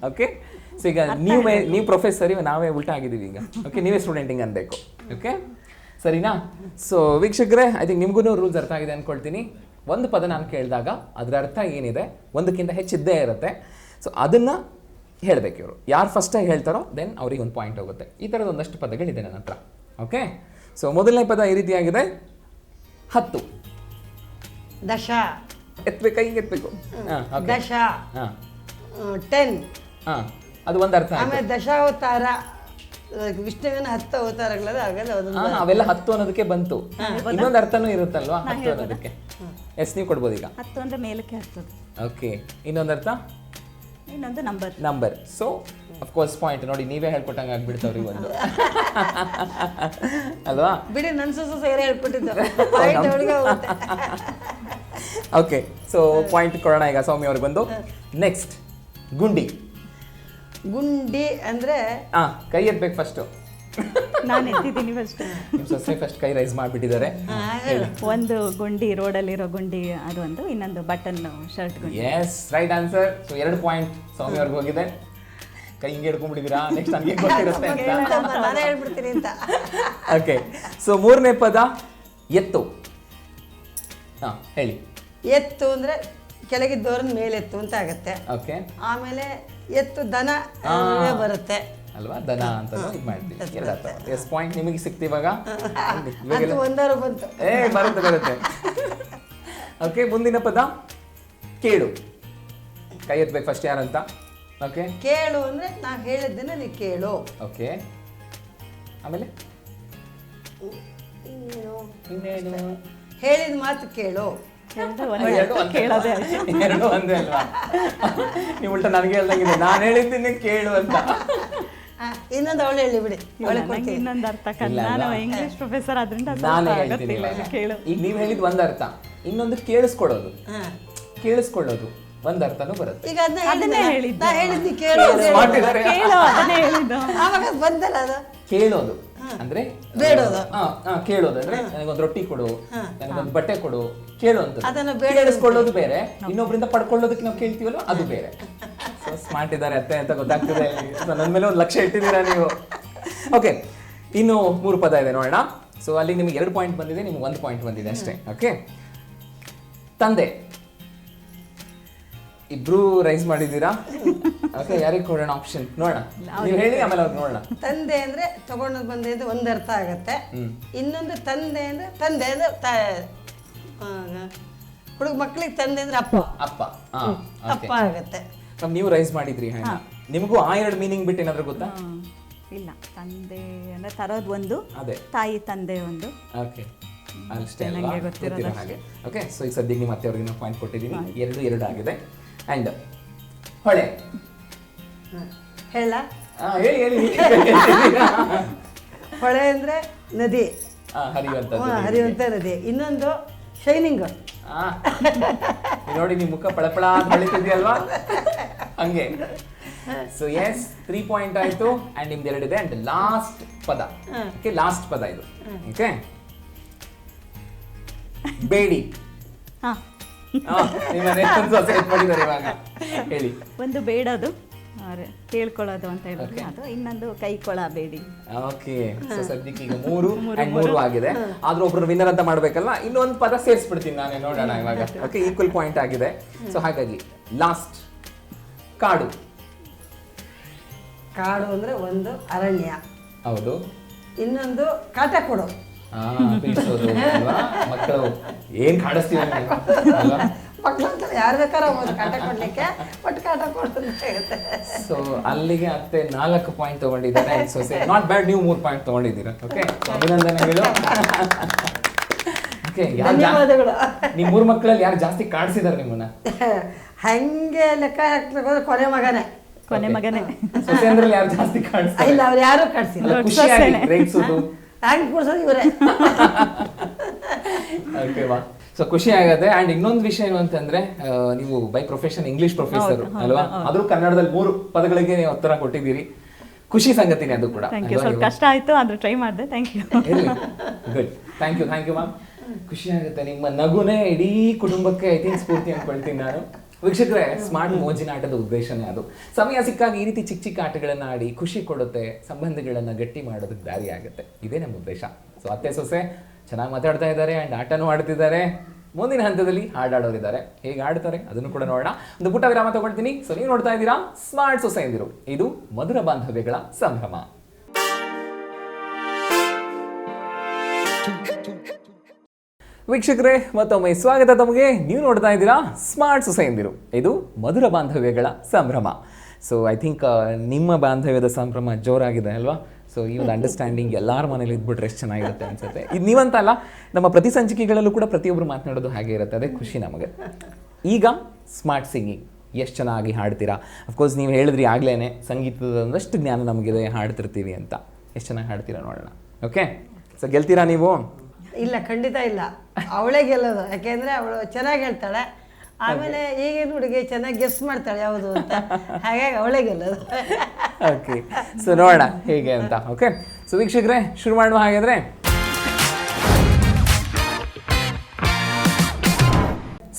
ಓಕೆ, ಸೊ ಈಗ ನೀವು ಪ್ರೊಫೆಸರ್, ನಾವೇ ಉಲ್ಟಾ ಆಗಿದ್ದೀವಿ ಈಗ. ಓಕೆ, ನೀವೇ ಸ್ಟೂಡೆಂಟಿಂಗ್ ಅನ್ಬೇಕು. ಓಕೆ, ಸರಿನಾ? ಸೊ ವೀಕ್ಷಕರೇ, ಐ ಥಿಂಕ್ ನಿಮಗೂ ರೂಲ್ಸ್ ಅರ್ಥ ಆಗಿದೆ ಅಂದ್ಕೊಳ್ತೀನಿ. ಒಂದು ಪದ ನಾನು ಕೇಳಿದಾಗ ಅದರ ಅರ್ಥ ಏನಿದೆ ಒಂದಕ್ಕಿಂತ ಹೆಚ್ಚಿದ್ದೇ ಇರುತ್ತೆ. ಸೊ ಅದನ್ನು ಹೇಳಬೇಕು ಇವರು. ಯಾರು ಫಸ್ಟಾಗಿ ಹೇಳ್ತಾರೋ ದೆನ್ ಅವ್ರಿಗೆ ಒಂದು ಪಾಯಿಂಟ್ ಹೋಗುತ್ತೆ. ಈ ಥರದ ಒಂದಷ್ಟು ಪದಗಳಿದೆ ನನ್ನ ಹತ್ರ. ಓಕೆ, ಸೊ ಮೊದಲನೇ ಪದ ಈ ರೀತಿಯಾಗಿದೆ, 10. ದಶ, ಎತ್ತಬೇಕಾ? ಹಿಂಗೆ ಎತ್ತಬೇಕು. ದಶ, 10. ಅದು ಒಂದು ಅರ್ಥ. ಆಮೇಲೆ ದಶಾವತಾರ, ವಿಷ್ಣುವಿನ 10 ಅವತಾರಗಳಲ್ಲ, ಅವೆಲ್ಲ 10 ಅನ್ನೋದಕ್ಕೆ ಬಂತು. ಇನ್ನೊಂದು ಅರ್ಥನೂ ಇರುತ್ತಲ್ವಾ 10 ಅನ್ನೋದಕ್ಕೆ? ಎಸ್, ನೀವು ಕೊಡ್ಬೋದು ಈಗ. 10 ಅಂದ್ರೆ ಮೇಲಕ್ಕೆ ಹತ್ತೋದು. ಓಕೆ, ಇನ್ನೊಂದು ಅರ್ಥ? ಇನ್ನೊಂದು ನಂಬರ್. ಸೊ ಅಫ್ಕೋರ್ಸ್ ಪಾಯಿಂಟ್ ನೋಡಿ, ನೀವೇ ಹೇಳ್ಕೊಟ್ಟಂಗೆ ಆಗ್ಬಿಡ್ತವ್ರಿಗೆ ಒಂದು ಅಲ್ವಾ? ಬಿಡಿ, ನನ್ನ ಸೇರಿ ಹೇಳ್ಕೊಟ್ಟಿದ್ದಾರೆ. ಓಕೆ, ಸೊ ಪಾಯಿಂಟ್ ಕೊಡೋಣ ಈಗ ಸೌಮ್ಯ ಅವ್ರಿಗೆ ಬಂದು. ನೆಕ್ಸ್ಟ್ ಗುಂಡಿ. ಗುಂಡಿ ಅಂದರೆ ಕೈ ಎತ್ಬೇಕು ಫಸ್ಟು. ನಾನು ಎತ್ತಿದ್ದೀನಿ ಫಸ್ಟ್. ನಿಮ್ಮ ಸೊಸೆ ಫಸ್ಟ್ ಕೈ ರೈಸ್ ಮಾಡಿಬಿಟ್ಟಿದ್ದಾರೆ. ಒಂದು ಗುಂಡಿ, ರೋಡಲ್ಲಿರೋ ಗುಂಡಿ ಅದು ಒಂದು, ಇನ್ನೊಂದು ಬಟನ್ ಶರ್ಟ್ ಗುಂಡಿ. Yes, right answer. So 2 point Soumya ಅವ್ರಿಗೆ ಹೋಗಿದೆ. ಕೈ ಹಿಂಗೆ ಹಿಡ್ಕೊಂಡ್ಬಿಟ್ಟಿದ್ದೀರಾ, ನೆಕ್ಸ್ಟ್ ನನಗೆ ಗೊತ್ತಿರುತ್ತೆ ಅಂತ. ನಾನೇ ಹೇಳ್ಬಿಡ್ತೀನಿ ಅಂತ. ಓಕೆ, ಸೊ 3ನೇ ಪದ ಎತ್ತು. ಹೇಳಿ. ಎತ್ತು ಅಂದರೆ ಕೆಳಗಿದ್ದವ್ರನ್ನ ಮೇಲೆತ್ತು ಅಂತ ಆಗುತ್ತೆ. ಓಕೆ, ಆಮೇಲೆ ಎತ್ತು ದನ ಬರುತ್ತೆ ಅಲ್ವಾ, ದನ ಅಂತ ಇದು ಮಾಡ್ತೀವಿ. 2 ಅರ್ಥ. ಎಸ್, ಪಾಯಿಂಟ್ ನಿಮಗೆ ಸಿಕ್ತು ಇವಾಗ. ಅದು ಒಂದಾರು ಬಂತು. ಬರುತ್ತೆ. ಓಕೆ, ಮುಂದಿನ ಪದ ಕೇಳು. ಕೈ ಎತ್ಬೇಕು ಫಸ್ಟ್ ಯಾರಂತ. ಓಕೆ, ಕೇಳು ಅಂದರೆ ನಾವು ಹೇಳಿದ್ದನ್ನ ನೀವು ಕೇಳು. ಓಕೆ, ಆಮೇಲೆ ಇನ್ನೇನು? ಹೇಳಿದ ಮಾತು ಕೇಳು. ಕೇಳೋದೇ ಆಯ್ತು. 2 ಒಂದೇ ಅಲ್ವಾ? ನೀವು ಉಲ್ಟಾ ನನಗೆ ಹೇಳ್ದಂಗಿದೆ, ನಾನು ಹೇಳಿದ್ದೀನಿ ಕೇಳು ಅಂತ. ಇನ್ನೊಂದು ಅವಳು ಹೇಳಿ ಬಿಡಿ. ನಂಗೆ ಇನ್ನೊಂದು ಅರ್ಥ ನಾನು ಇಂಗ್ಲಿಷ್ ಪ್ರೊಫೆಸರ್ ಆದ್ರಿಂದ ನಾನೇ ಹೇಳ್ತೀನಿ ಕೇಳು. ಈಗ ನೀವು ಹೇಳಿದ್ ಒಂದ್ ಅರ್ಥ, ಇನ್ನೊಂದು ಕೇಳಿಸ್ಕೊಳ್ಳೋದು. ಕೇಳಿಸ್ಕೊಳ್ಳೋದು ಒಂದ್ ಅರ್ಥನೂ ಬರುತ್ತೆ. ಈಗ ಅದನ್ನೇ ಹೇಳಿದ್ದು. ನಾ ಹೇಳಿದ್ನಿ ಕೇಳು. ಅದನ್ನೇ ಹೇಳಿದ್ದು. ಆವಾಗ ಬಂದಲ್ಲ ಅದು. ಕೇಳೋದು ಅಂದ್ರೆ ಬೇಡೋದು. ಕೇಳೋದು ಅಂದ್ರೆ ನನಗೊಂದು ರೊಟ್ಟಿ ಕೊಡು, ನನಗೊಂದು ಬಟ್ಟೆ ಕೊಡು, ಕೇಳು ಅಂತ. ಅದನ್ನ ಕೇಳಿಸ್ಕೊಳ್ಳೋದು ಬೇರೆ, ಇನ್ನೊಬ್ರಿಂದ ಪಡ್ಕೊಳ್ಳೋದಕ್ಕೆ ನಾವು ಕೇಳ್ತೀವಲ್ಲ ಅದು ಬೇರೆ. ಸೊ ಸ್ಮಾರ್ಟ್ ಇದ್ದಾರೆ ಅತ್ತೆ ಅಂತ ಗೊತ್ತಾಗ್ತಿದೆ. ನನ್ನ ಮೇಲೆ ಒಂದು ಲಕ್ಷ್ಯ ಇಟ್ಟಿದ್ದೀರಾ ನೀವು. ಓಕೆ, ಇನ್ನು 3 ಪದ ಇದೆ ನೋಡೋಣ. ಸೊ ಅಲ್ಲಿ ನಿಮಗೆ 2 ಪಾಯಿಂಟ್ ಬಂದಿದೆ, ನಿಮ್ಗೆ 1 ಪಾಯಿಂಟ್ ಬಂದಿದೆ ಅಷ್ಟೇ. ಓಕೆ, ತಂದೆ. ಇಬ್ರು ರೈಸ್ ಮಾಡಿದ್ದೀರಾ. ಓಕೆ, ಯಾರಿಗೆ ಕೊಡೋಣ ಆಪ್ಷನ್ ನೋಡೋಣ, ನೀವು ಹೇಳಿ ಆಮೇಲೆ ಅವ್ರು ನೋಡೋಣ. ತಂದೆ ಅಂದ್ರೆ ತಗೊಂಡು ಬಂದಿದ್ದು ಒಂದು ಅರ್ಥ ಆಗತ್ತೆ. ಇನ್ನೊಂದು ತಂದೆ ಅಂದ್ರೆ ಹುಡುಗ ಮಕ್ಳಿಗೆ ತಂದೆ ಅಂದ್ರೆ ಅಪ್ಪ. ಅಪ್ಪ ಆಗತ್ತೆ. ನೀವು ರೈಸ್ ಮಾಡಿದ್ರಿ, ನಿಮಗೂ ಆ 2 ಮೀನಿಂಗ್ ಬಿಟ್ಟು ಏನಾದ್ರು ಗೊತ್ತಾ? ಇಲ್ಲ, ತಂದೆ ಅಂದ್ರೆ ತರೋದು ಒಂದು, ಅದೇ ತಾಯಿ ತಂದೆ ಒಂದು. ಓಕೆ, ಅಷ್ಟೇ ಅಲ್ವಾ, ಗೊತ್ತಿರೋ ಹಾಗೆ. ಓಕೆ, ಸೊ ಈಗ ಸದ್ಯಕ್ಕೆ ನಿಮ್ಮ ಮತ್ತೆ ಅವ್ರಿಗೆ ಪಾಯಿಂಟ್ ಕೊಟ್ಟಿದ್ದೀನಿ. 2 ಆಗಿದೆ. ಅಂಡ್ ಹೊಳೆ. ಹೇಳ. ಹೇಳಿ. ಹೊಳೆ ಅಂದ್ರೆ ನದಿ, ಹರಿಯುವಂತ ನದಿ. ಇನ್ನೊಂದು ಶೈನಿಂಗ್. ನೋಡಿ, ನಿಮ್ಮ ಮುಖ ಪಳಪಳ ಅಂತ ಹೊಳಿತಿದ್ಯಲ್ವಾ, ಹಂಗೆ. ಸೊ ಎಸ್, 3 ಪಾಯಿಂಟ್ ಆಯ್ತು. ಅಂಡ್ ನಿಮ್ದು 2 ಇದೆ. ಅಂಡ್ ಲಾಸ್ಟ್ ಪದ. ಓಕೆ, ಲಾಸ್ಟ್ ಪದ ಇದು. ಓಕೆ, ಬೇಡಿ. ಹೇಳಿ. ಒಂದು ಬೇಡದು, ಕೇಳ್ಕೊಳ್ಳೋದು ಅಂತ ಹೇಳಿದ್ರೆ ಅದು. ಇನ್ನೊಂದು ಕೈ ಕೊಳ ಬೇಡಿ. ಓಕೆ, ಸೊ ಸದ್ಯಕ್ಕೆ ಈಗ 3 ಆಗಿದೆ. ಆದ್ರೂ ಒಬ್ರು ವಿನ್ನರ್ ಅಂತ ಮಾಡ್ಬೇಕಲ್ಲ, ಇನ್ನೊಂದು ಪದ ಸೇರಿಸ್ಬಿಡ್ತೀನಿ ನಾನೇ, ನೋಡೋಣ ಇವಾಗ. ಓಕೆ, ಈಕ್ವಲ್ ಪಾಯಿಂಟ್ ಆಗಿದೆ. ಸೊ ಹಾಗಾಗಿ ಲಾಸ್ಟ್ ಕಾಡು. ಕಾಡು ಅಂದ್ರೆ ಒಂದು ಅರಣ್ಯ. ಹೌದು. ಇನ್ನೊಂದು ಕಾಟ ಕೊಡು. ಮಕ್ಕಳು ಏನ್ ಕಾಡಿಸ್ತೀವಿ ಮಕ್ಕಳು ಅಂತ ಯಾರು ಬೇಕಾದ್ರೆ ಹೋಗ್ಬೋದು ಕಾಟ ಕೊಡ್ಲಿಕ್ಕೆ, ಬಟ್ ಕಾಟ ಕೊಡು ಅಂತ ಹೇಳುತ್ತೆ. ಸೊ ಅಲ್ಲಿಗೆ ಅತ್ತೆ 4 ಪಾಯಿಂಟ್ ತಗೊಂಡಿದ್ದಾರೆ. ಸೊಸೆ ನಾಟ್ ಬ್ಯಾಡ್, ನೀವು 3 ಪಾಯಿಂಟ್ ತಗೊಂಡಿದ್ದೀರಾ. ಓಕೆ, ಅಭಿನಂದನೆಗಳು. ಓಕೆ, ಧನ್ಯವಾದಗಳು. ನಿಮ್ 3 ಮಕ್ಕಳಲ್ಲಿ ಯಾರು ಜಾಸ್ತಿ ಕಾಡ್ಸಿದಾರೆ ನಿಮ್ಮನ್ನ? ಹಂಗೆ ಲೆಕ್ಕ ಹಾಕ್ಲಿಕ್ಕೆ ಹೋದ್ರೆ ಕೊನೆ ಮಗನೇ. ಸೊಸೆ ಅಂದ್ರಲ್ಲಿ ಯಾರು ಜಾಸ್ತಿ ಕಾಡ್ಸ್ತಾರೆ? ಇಲ್ಲ, ಅವ್ರು ಯಾರು ಕಾಡ್ಸಿಲ್ಲ. ಖುಷಿಯಾಗಿ ರೇಗ್ಸೋದು, ಹ್ಯಾಂಗ್ ಕೊಡ್ಸೋದು ಇವರೇ. ಓಕೆ, ವಾ. ಸೊ ಖುಷಿ ಆಗತ್ತೆ. ಅಂಡ್ ಇನ್ನೊಂದು ವಿಷಯ ಏನು ಅಂತಂದ್ರೆ, ನೀವು ಬೈ ಪ್ರೊಫೆಷನ್ ಇಂಗ್ಲಿಷ್ ಪ್ರೊಫೆಸರ್ ಅಲ್ವಾ, ಆದ್ರೂ ಕನ್ನಡದಲ್ಲಿ 3 ಪದಗಳಿಗೆ ನೀವು ಉತ್ತರ ಕೊಟ್ಟಿದ್ದೀರಿ. ಖುಷಿ ಸಂಗತಿನೇ ಅದು ಕೂಡ. ಸ್ವಲ್ಪ ಕಷ್ಟ ಆಯ್ತು, ಆದ್ರೆ ಟ್ರೈ ಮಾಡಿದೆ. Thank you. Good, thank you ma'am. ಖುಷಿ ಆಗುತ್ತೆ. ನಿಮ್ಮ ನಗುನೇ ಇಡೀ ಕುಟುಂಬಕ್ಕೆ ಐ ಥಿಂಕ್ ಸ್ಫೂರ್ತಿ ಅನ್ಕೊಳ್ತೀನಿ ನಾನು. ವೀಕ್ಷಕರೇ, ಸ್ಮಾರ್ಟ್ ಮೋಜಿನ ಆಟದ ಉದ್ದೇಶನೇ ಅದು. ಸಮಯ ಸಿಕ್ಕಾಗ ಈ ರೀತಿ ಚಿಕ್ಕ ಚಿಕ್ಕ ಆಟಗಳನ್ನ ಆಡಿ ಖುಷಿ ಕೊಡುತ್ತೆ, ಸಂಬಂಧಗಳನ್ನ ಗಟ್ಟಿ ಮಾಡೋದಕ್ಕೆ ದಾರಿ ಆಗುತ್ತೆ. ಇದೇ ನಮ್ಮ ಉದ್ದೇಶ. ಸೊ ಅತ್ತೆ ಸೊಸೆ ಚೆನ್ನಾಗಿ ಮಾತಾಡ್ತಾ ಇದ್ದಾರೆ ಅಂಡ್ ಆಟನೂ ಆಡ್ತಿದ್ದಾರೆ. ಮುಂದಿನ ಹಂತದಲ್ಲಿ ಹಾಡಾಡೋರಿದ್ದಾರೆ. ಹೇಗೆ ಆಡ್ತಾರೆ ಅದನ್ನು ಕೂಡ ನೋಡೋಣ. ಒಂದು ಪುಟ್ಟ ವಿರಾಮ ತಗೊಳ್ತೀನಿ. ಸೊ ನೀವು ನೋಡ್ತಾ ಇದ್ದೀರಾ ಸ್ಮಾರ್ಟ್ ಸೊಸೆಯಂದಿರು, ಇದು ಮಧುರ ಬಾಂಧವ್ಯಗಳ ಸಂಭ್ರಮ. ವೀಕ್ಷಕರೇ, ಮತ್ತೊಮ್ಮೆ ಸ್ವಾಗತ ತಮಗೆ. ನೀವು ನೋಡ್ತಾ ಇದ್ದೀರಾ ಸ್ಮಾರ್ಟ್ ಸೊಸೆಯಂದಿರು, ಇದು ಮಧುರ ಬಾಂಧವ್ಯಗಳ ಸಂಭ್ರಮ. ಸೊ ಐ ಥಿಂಕ್ ನಿಮ್ಮ ಬಾಂಧವ್ಯದ ಸಂಭ್ರಮ ಜೋರಾಗಿದೆ ಅಲ್ವಾ? ಸೊ ಈ ಒಂದು ಅಂಡರ್ಸ್ಟ್ಯಾಂಡಿಂಗ್ ಎಲ್ಲರ ಮನೇಲಿ ಇದ್ಬಿಟ್ರೆ ಎಷ್ಟು ಚೆನ್ನಾಗಿರುತ್ತೆ ಅನ್ಸುತ್ತೆ. ಇದು ನೀವಂತ ಅಲ್ಲ, ನಮ್ಮ ಪ್ರತಿ ಸಂಚಿಕೆಗಳಲ್ಲೂ ಕೂಡ ಪ್ರತಿಯೊಬ್ಬರು ಮಾತನಾಡೋದು ಹಾಗೆ ಇರುತ್ತೆ. ಅದೇ ಖುಷಿ ನಮಗೆ. ಈಗ ಸ್ಮಾರ್ಟ್ ಸಿಂಗಿಂಗ್ ಎಷ್ಟು ಚೆನ್ನಾಗಿ ಹಾಡ್ತೀರಾ. ಅಫ್ಕೋರ್ಸ್ ನೀವು ಹೇಳಿದ್ರಿ ಆಗ್ಲೇ, ಸಂಗೀತದ ಒಂದಷ್ಟು ಜ್ಞಾನ ನಮಗಿದೆ, ಹಾಡ್ತಿರ್ತೀವಿ ಅಂತ. ಎಷ್ಟು ಚೆನ್ನಾಗಿ ಹಾಡ್ತೀರಾ ನೋಡೋಣ. ಓಕೆ, ಸೊ ಗೆಲ್ತೀರಾ ನೀವು? ಇಲ್ಲ, ಖಂಡಿತ ಇಲ್ಲ. ಅವಳೇ ಗೆಲ್ಲೋದು. ಯಾಕೆಂದರೆ ಅವಳು ಚೆನ್ನಾಗಿ ಹೇಳ್ತಾಳೆ. ಆಮೇಲೆ ಈಗಿನ ಹುಡುಗಿ ಚೆನ್ನಾಗಿ ಗೆಸ್ ಮಾಡ್ತಾಳೆ ಯಾವುದು ಅಂತ. ಹಾಗಾಗಿ ಅವಳೇ ಗೆಲ್ಲೋದು. ಓಕೆ, ಸೊ ನೋಡೋಣ ಹೇಗೆ ಅಂತ. ಓಕೆ, ಸೊ ವೀಕ್ಷಕರೇ, ಶುರು ಮಾಡುವ ಹಾಗಾದರೆ.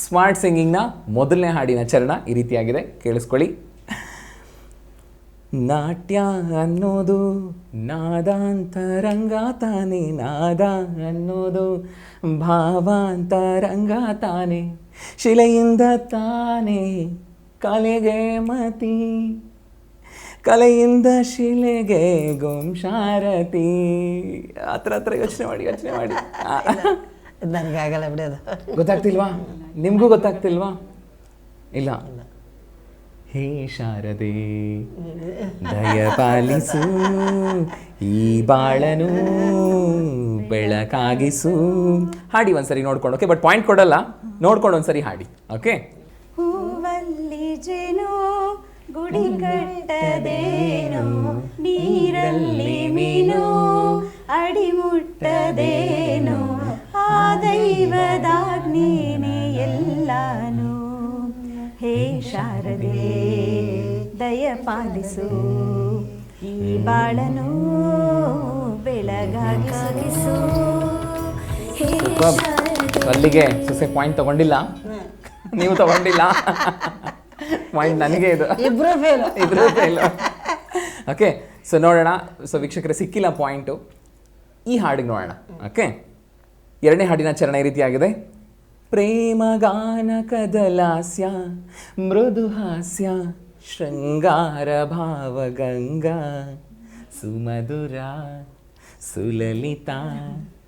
ಸ್ಮಾರ್ಟ್ ಸಿಂಗಿಂಗ್ನ ಮೊದಲನೇ ಹಾಡಿನ ಚರಣ ಈ ರೀತಿಯಾಗಿದೆ, ಕೇಳಿಸ್ಕೊಳ್ಳಿ. ನಾಟ್ಯ ಅನ್ನೋದು ನಾದಾಂತರಂಗ ತಾನೆ, ನಾದ ಅನ್ನೋದು ಭಾವಾಂತರಂಗ ತಾನೆ, ಶಿಲೆಯಿಂದ ತಾನೆ ಕಲೆಗೆ ಮತಿ, ಕಲೆಯಿಂದ ಶಿಲೆಗೆ ಗೋಂಶಾರತಿ. ಹತ್ರ ಯೋಚನೆ ಮಾಡಿ. ನನಗಾಗಲ್ಲ ಬಿಡೋದು. ಗೊತ್ತಾಗ್ತಿಲ್ವಾ? ನಿಮಗೂ ಗೊತ್ತಾಗ್ತಿಲ್ವಾ? ಇಲ್ಲ. ಹೇ ಶಾರದೆ ದಯಪಾಲಿಸು, ಈ ಬಾಳನು ಬೆಳಕಾಗಿಸು. ಹಾಡಿ ಒಂದ್ಸರಿ ನೋಡ್ಕೊಂಡು. ಓಕೆ, ಬಟ್ ಪಾಯಿಂಟ್ ಕೊಡಲ್ಲ, ನೋಡ್ಕೊಂಡು ಒಂದ್ಸರಿ ಹಾಡಿ. ಓಕೆ. ಹೂವಲ್ಲಿ ಜೇನು ಗುಡಿ ಕಟ್ಟದೇನು, ನೀರಲ್ಲಿ ಮೀನು ಅಡಿ ಮುಟ್ಟದೇನು, ಆ ದೈವದಾಜ್ಞೇನೆ ಎಲ್ಲಾನು. ಹೇ ಶಾರದೆ ದಯಪಾಲಿಸು, ಈ ಬಾಳನು ಬೆಳಗಾಗಿಸು. ಅಲ್ಲಿಗೆ ಸೊಸೆ ಪಾಯಿಂಟ್ ತಗೊಂಡಿಲ್ಲ, ನೀವು ತಗೊಂಡಿಲ್ಲ. ಪಾಯಿಂಟ್ ನನಗೆ ಇದು. ಇಬ್ರು ಫೇಲ್. ಓಕೆ, ಸೊ ನೋಡೋಣ. ಸೊ ವೀಕ್ಷಕರೇ, ಸಿಕ್ಕಿಲ್ಲ ಪಾಯಿಂಟು. ಈ ಹಾಡಿಗೆ ನೋಡೋಣ. ಓಕೆ, ಎರಡನೇ ಹಾಡಿನ ಚರಣ ಈ ರೀತಿಯಾಗಿದೆ. ಪ್ರೇಮಗಾನ ಕದಲಾಸ್ಯ ಮೃದು ಹಾಸ್ಯ ಶೃಂಗಾರ ಭಾವಗಂಗಾ ಸುಮಧುರ ಸುಲಲಿತ.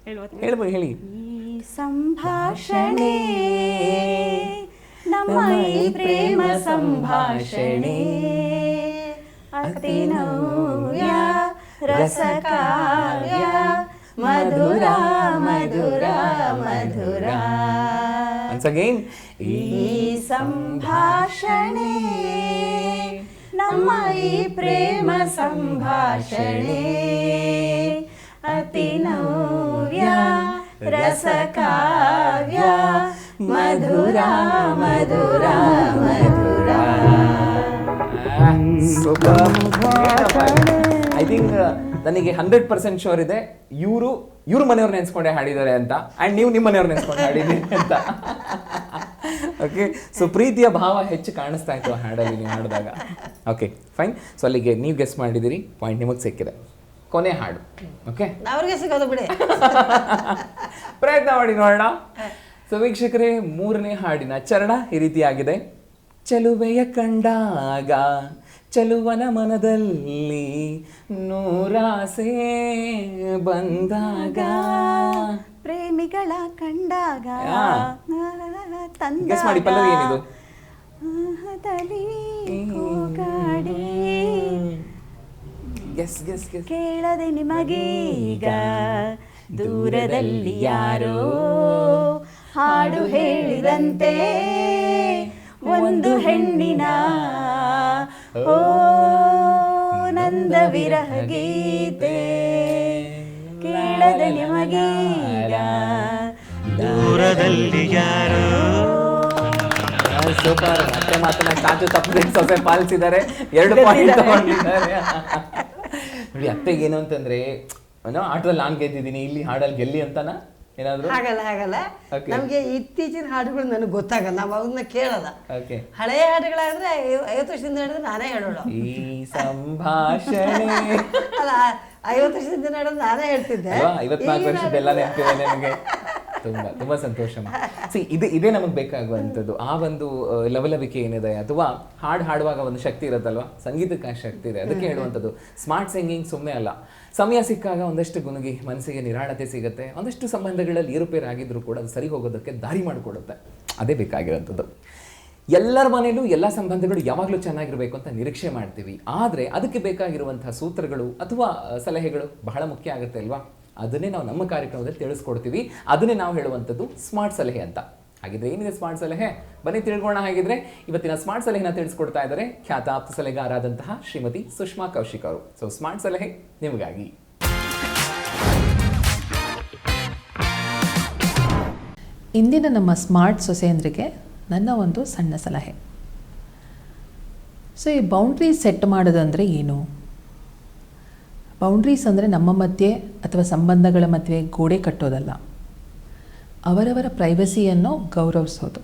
ಹೇಳ್ಬೋದು, ಹೇಳಿ. ಈ ಸಂಭಾಷಣೆ ನಮ್ಮ ಈ ಪ್ರೇಮ ಸಂಭಾಷಣೆ, ಅತಿ ನವ್ಯ ರಸಕಾವ್ಯ ಮಧುರ ಮಧುರ ಮಧುರ. Once again. ಈ ಸಂಭಾಷಣೆ ನಮ್ಮ ಈ ಪ್ರೇಮ ಸಂಭಾಷಣೆ, ಅತಿ ನವ್ಯ ರಸಕಾವ್ಯ ಮಧುರ ಮಧುರ ಮಧುರ. ಐ ಥಿಂಕ್ ನನಗೆ 100% ಶೋರ್ ಇದೆ ಇವ್ರ ಮನೆಯವ್ರು ನೆನ್ಸ್ಕೊಂಡೆ ಹಾಡಿದ್ದಾರೆ ಅಂತ, ಆ್ಯಂಡ್ ನೀವು ನಿಮ್ಮ ಮನೆಯವ್ರು ನೆನ್ಸ್ಕೊಂಡು ಹಾಡಿದ್ದೀರಿ ಅಂತ. ಓಕೆ, ಸೊ ಪ್ರೀತಿಯ ಭಾವ ಹೆಚ್ಚು ಕಾಣಿಸ್ತಾ ಇತ್ತು ಹಾಡಲ್ಲಿ ನೀವು ಹಾಡಿದಾಗ. Okay, fine. ಸೊ ಅಲ್ಲಿಗೆ ನೀವು ಗೆಸ್ ಮಾಡಿದ್ದೀರಿ, ಪಾಯಿಂಟ್ ನಿಮಗೆ ಸಿಕ್ಕಿದೆ. ಕೊನೆ ಹಾಡು. ಓಕೆ, ಅವ್ರಿಗೆ ಸಿಗೋದು ಬಿಡಿ. ಪ್ರಯತ್ನ ಮಾಡಿ ನೋಡೋಣ. ಸೊ ವೀಕ್ಷಕರೇ, ಮೂರನೇ ಹಾಡಿನ ಚರಣ ಈ ರೀತಿಯಾಗಿದೆ. ಚಲುವೆಯ ಕಂಡಾಗ ಚಲುವನ ಮನದಲ್ಲಿ ನೂರಾಸೆ ಬಂದಾಗ, ಪ್ರೇಮಿಗಳ ಕಂಡಾಗ ಗೆಸ್ ಮಾಡಿ. ಪಲ್ಲವಿ ಏನಿದು? ಕೇಳದೆ ನಿಮಗೀಗ ದೂರದಲ್ಲಿ ಯಾರೋ ಹಾಡು ಹೇಳಿದಂತೆ, ಒಂದು ಹೆಣ್ಣಿನ ಓ ನಂದ ವಿರಹ ಗೀತೆ. ಕೇಳದೆ ನಿಮಗೀಗ ದೂರದಲ್ಲಿ ಯಾರೋ. ಸೂಪರ್. ಮತ್ತೆ ಮಾತನ್ನ ಚಾಚು ತಪ್ಪದೆ ಸೊಸೆ ಪಾಲಿಸಿದ್ದಾರೆ, 2 ಪಾಯಿಂಟ್ ತಗೊಂಡಿದ್ದಾರೆ. ನೋಡಿ, ಅತ್ತೆಗೆ ಏನು ಅಂತಂದ್ರೆ, ಆಟದಲ್ಲಿ ನಾನು ಗೆದ್ದಿದ್ದೀನಿ, ಇಲ್ಲಿ ಹಾಡಲ್ಲಿ ಗೆಲ್ಲಿ ಅಂತನಾ ಏನಾದ್ರು? ಹಾಗಲ್ಲ. ನಮ್ಗೆ ಇತ್ತೀಚಿನ ಹಾಡುಗಳು ನನಗೆ ಗೊತ್ತಾಗಲ್ಲ, ನಾವು ಅವನ್ನ ಕೇಳಲ್ಲ. ಹಳೆಯ ಹಾಡುಗಳಾದ್ರೆ 50 ವರ್ಷದಿಂದ ಹೇಳಿದ್ರೆ ನಾನೇ ಹೇಳೋಳು. ಈ ಸಂಭಾಷಣೆ ಅಲ್ಲ, 50 ವರ್ಷದಿಂದ ಹೇಳಿದ್ರೆ ನಾನೇ ಹೇಳ್ತಿದ್ದೆ. 54 ವರ್ಷದ್ದೆಲ್ಲ ನೆನಪಿದೆ ನನಗೆ. ತುಂಬಾ ಸಂತೋಷ. ಇದೇ ನಮಗೆ ಬೇಕಾಗುವಂಥದ್ದು. ಆ ಒಂದು ಲವಲವಿಕೆ ಏನಿದೆ, ಅಥವಾ ಹಾಡುವಾಗ ಒಂದು ಶಕ್ತಿ ಇರುತ್ತಲ್ವಾ, ಸಂಗೀತಕ್ಕೆ ಆ ಶಕ್ತಿ ಇದೆ, ಅದಕ್ಕೆ ಹೇಳುವಂಥದ್ದು. ಸ್ಮಾರ್ಟ್ ಸಿಂಗಿಂಗ್ ಸುಮ್ಮನೆ ಅಲ್ಲ, ಸಮಯ ಸಿಕ್ಕಾಗ ಒಂದಷ್ಟು ಗುನುಗಿ ಮನಸ್ಸಿಗೆ ನಿರಾಳತೆ ಸಿಗುತ್ತೆ, ಒಂದಷ್ಟು ಸಂಬಂಧಗಳಲ್ಲಿ ಏರುಪೇರಾಗಿದ್ರೂ ಕೂಡ ಅದು ಸರಿ ಹೋಗೋದಕ್ಕೆ ದಾರಿ ಮಾಡಿಕೊಡುತ್ತೆ. ಅದೇ ಬೇಕಾಗಿರೋಂಥದ್ದು. ಎಲ್ಲರ ಮನೇಲೂ ಎಲ್ಲ ಸಂಬಂಧಗಳು ಯಾವಾಗಲೂ ಚೆನ್ನಾಗಿರಬೇಕು ಅಂತ ನಿರೀಕ್ಷೆ ಮಾಡ್ತೀವಿ, ಆದರೆ ಅದಕ್ಕೆ ಬೇಕಾಗಿರುವಂತಹ ಸೂತ್ರಗಳು ಅಥವಾ ಸಲಹೆಗಳು ಬಹಳ ಮುಖ್ಯ ಆಗುತ್ತೆ ಅಲ್ವಾ. ಅದನ್ನೇ ನಾವು ನಮ್ಮ ಕಾರ್ಯಕ್ರಮದಲ್ಲಿ ತಿಳಿಸ್ಕೊಡ್ತೀವಿ. ಅದನ್ನೇ ನಾವು ಹೇಳುವಂಥದ್ದು ಸ್ಮಾರ್ಟ್ ಸಲಹೆ ಅಂತ. ಹಾಗಿದ್ರೆ ಏನಿದೆ ಸ್ಮಾರ್ಟ್ ಸಲಹೆ, ಬನ್ನಿ ತಿಳ್ಕೊಳ್ಳೋಣ. ಹಾಗಿದ್ರೆ ಇವತ್ತಿನ ಸ್ಮಾರ್ಟ್ ಸಲಹೆನ ತಿಳಿಸ್ಕೊಡ್ತಾ ಇದ್ದಾರೆ ಖ್ಯಾತ ಆಪ್ತ ಸಲಹೆಗಾರಾದಂತಹ ಶ್ರೀಮತಿ ಸುಷ್ಮಾ ಕೌಶಿಕ್ ಅವರು. ಸೊ ಸ್ಮಾರ್ಟ್ ಸಲಹೆ ನಿಮಗಾಗಿ. ಇಂದಿನ ನಮ್ಮ ಸ್ಮಾರ್ಟ್ ಸೊಸೆಯಂದ್ರಿಗೆ ನನ್ನ ಒಂದು ಸಣ್ಣ ಸಲಹೆ. ಸೊ ಈ ಬೌಂಡ್ರೀಸ್ ಸೆಟ್ ಮಾಡೋದಂದರೆ ಏನು? ಬೌಂಡ್ರೀಸ್ ಅಂದರೆ ನಮ್ಮ ಮಧ್ಯೆ ಅಥವಾ ಸಂಬಂಧಗಳ ಮಧ್ಯೆ ಗೋಡೆ ಕಟ್ಟೋದಲ್ಲ, ಅವರವರ ಪ್ರೈವಸಿಯನ್ನು ಗೌರವಿಸೋದು.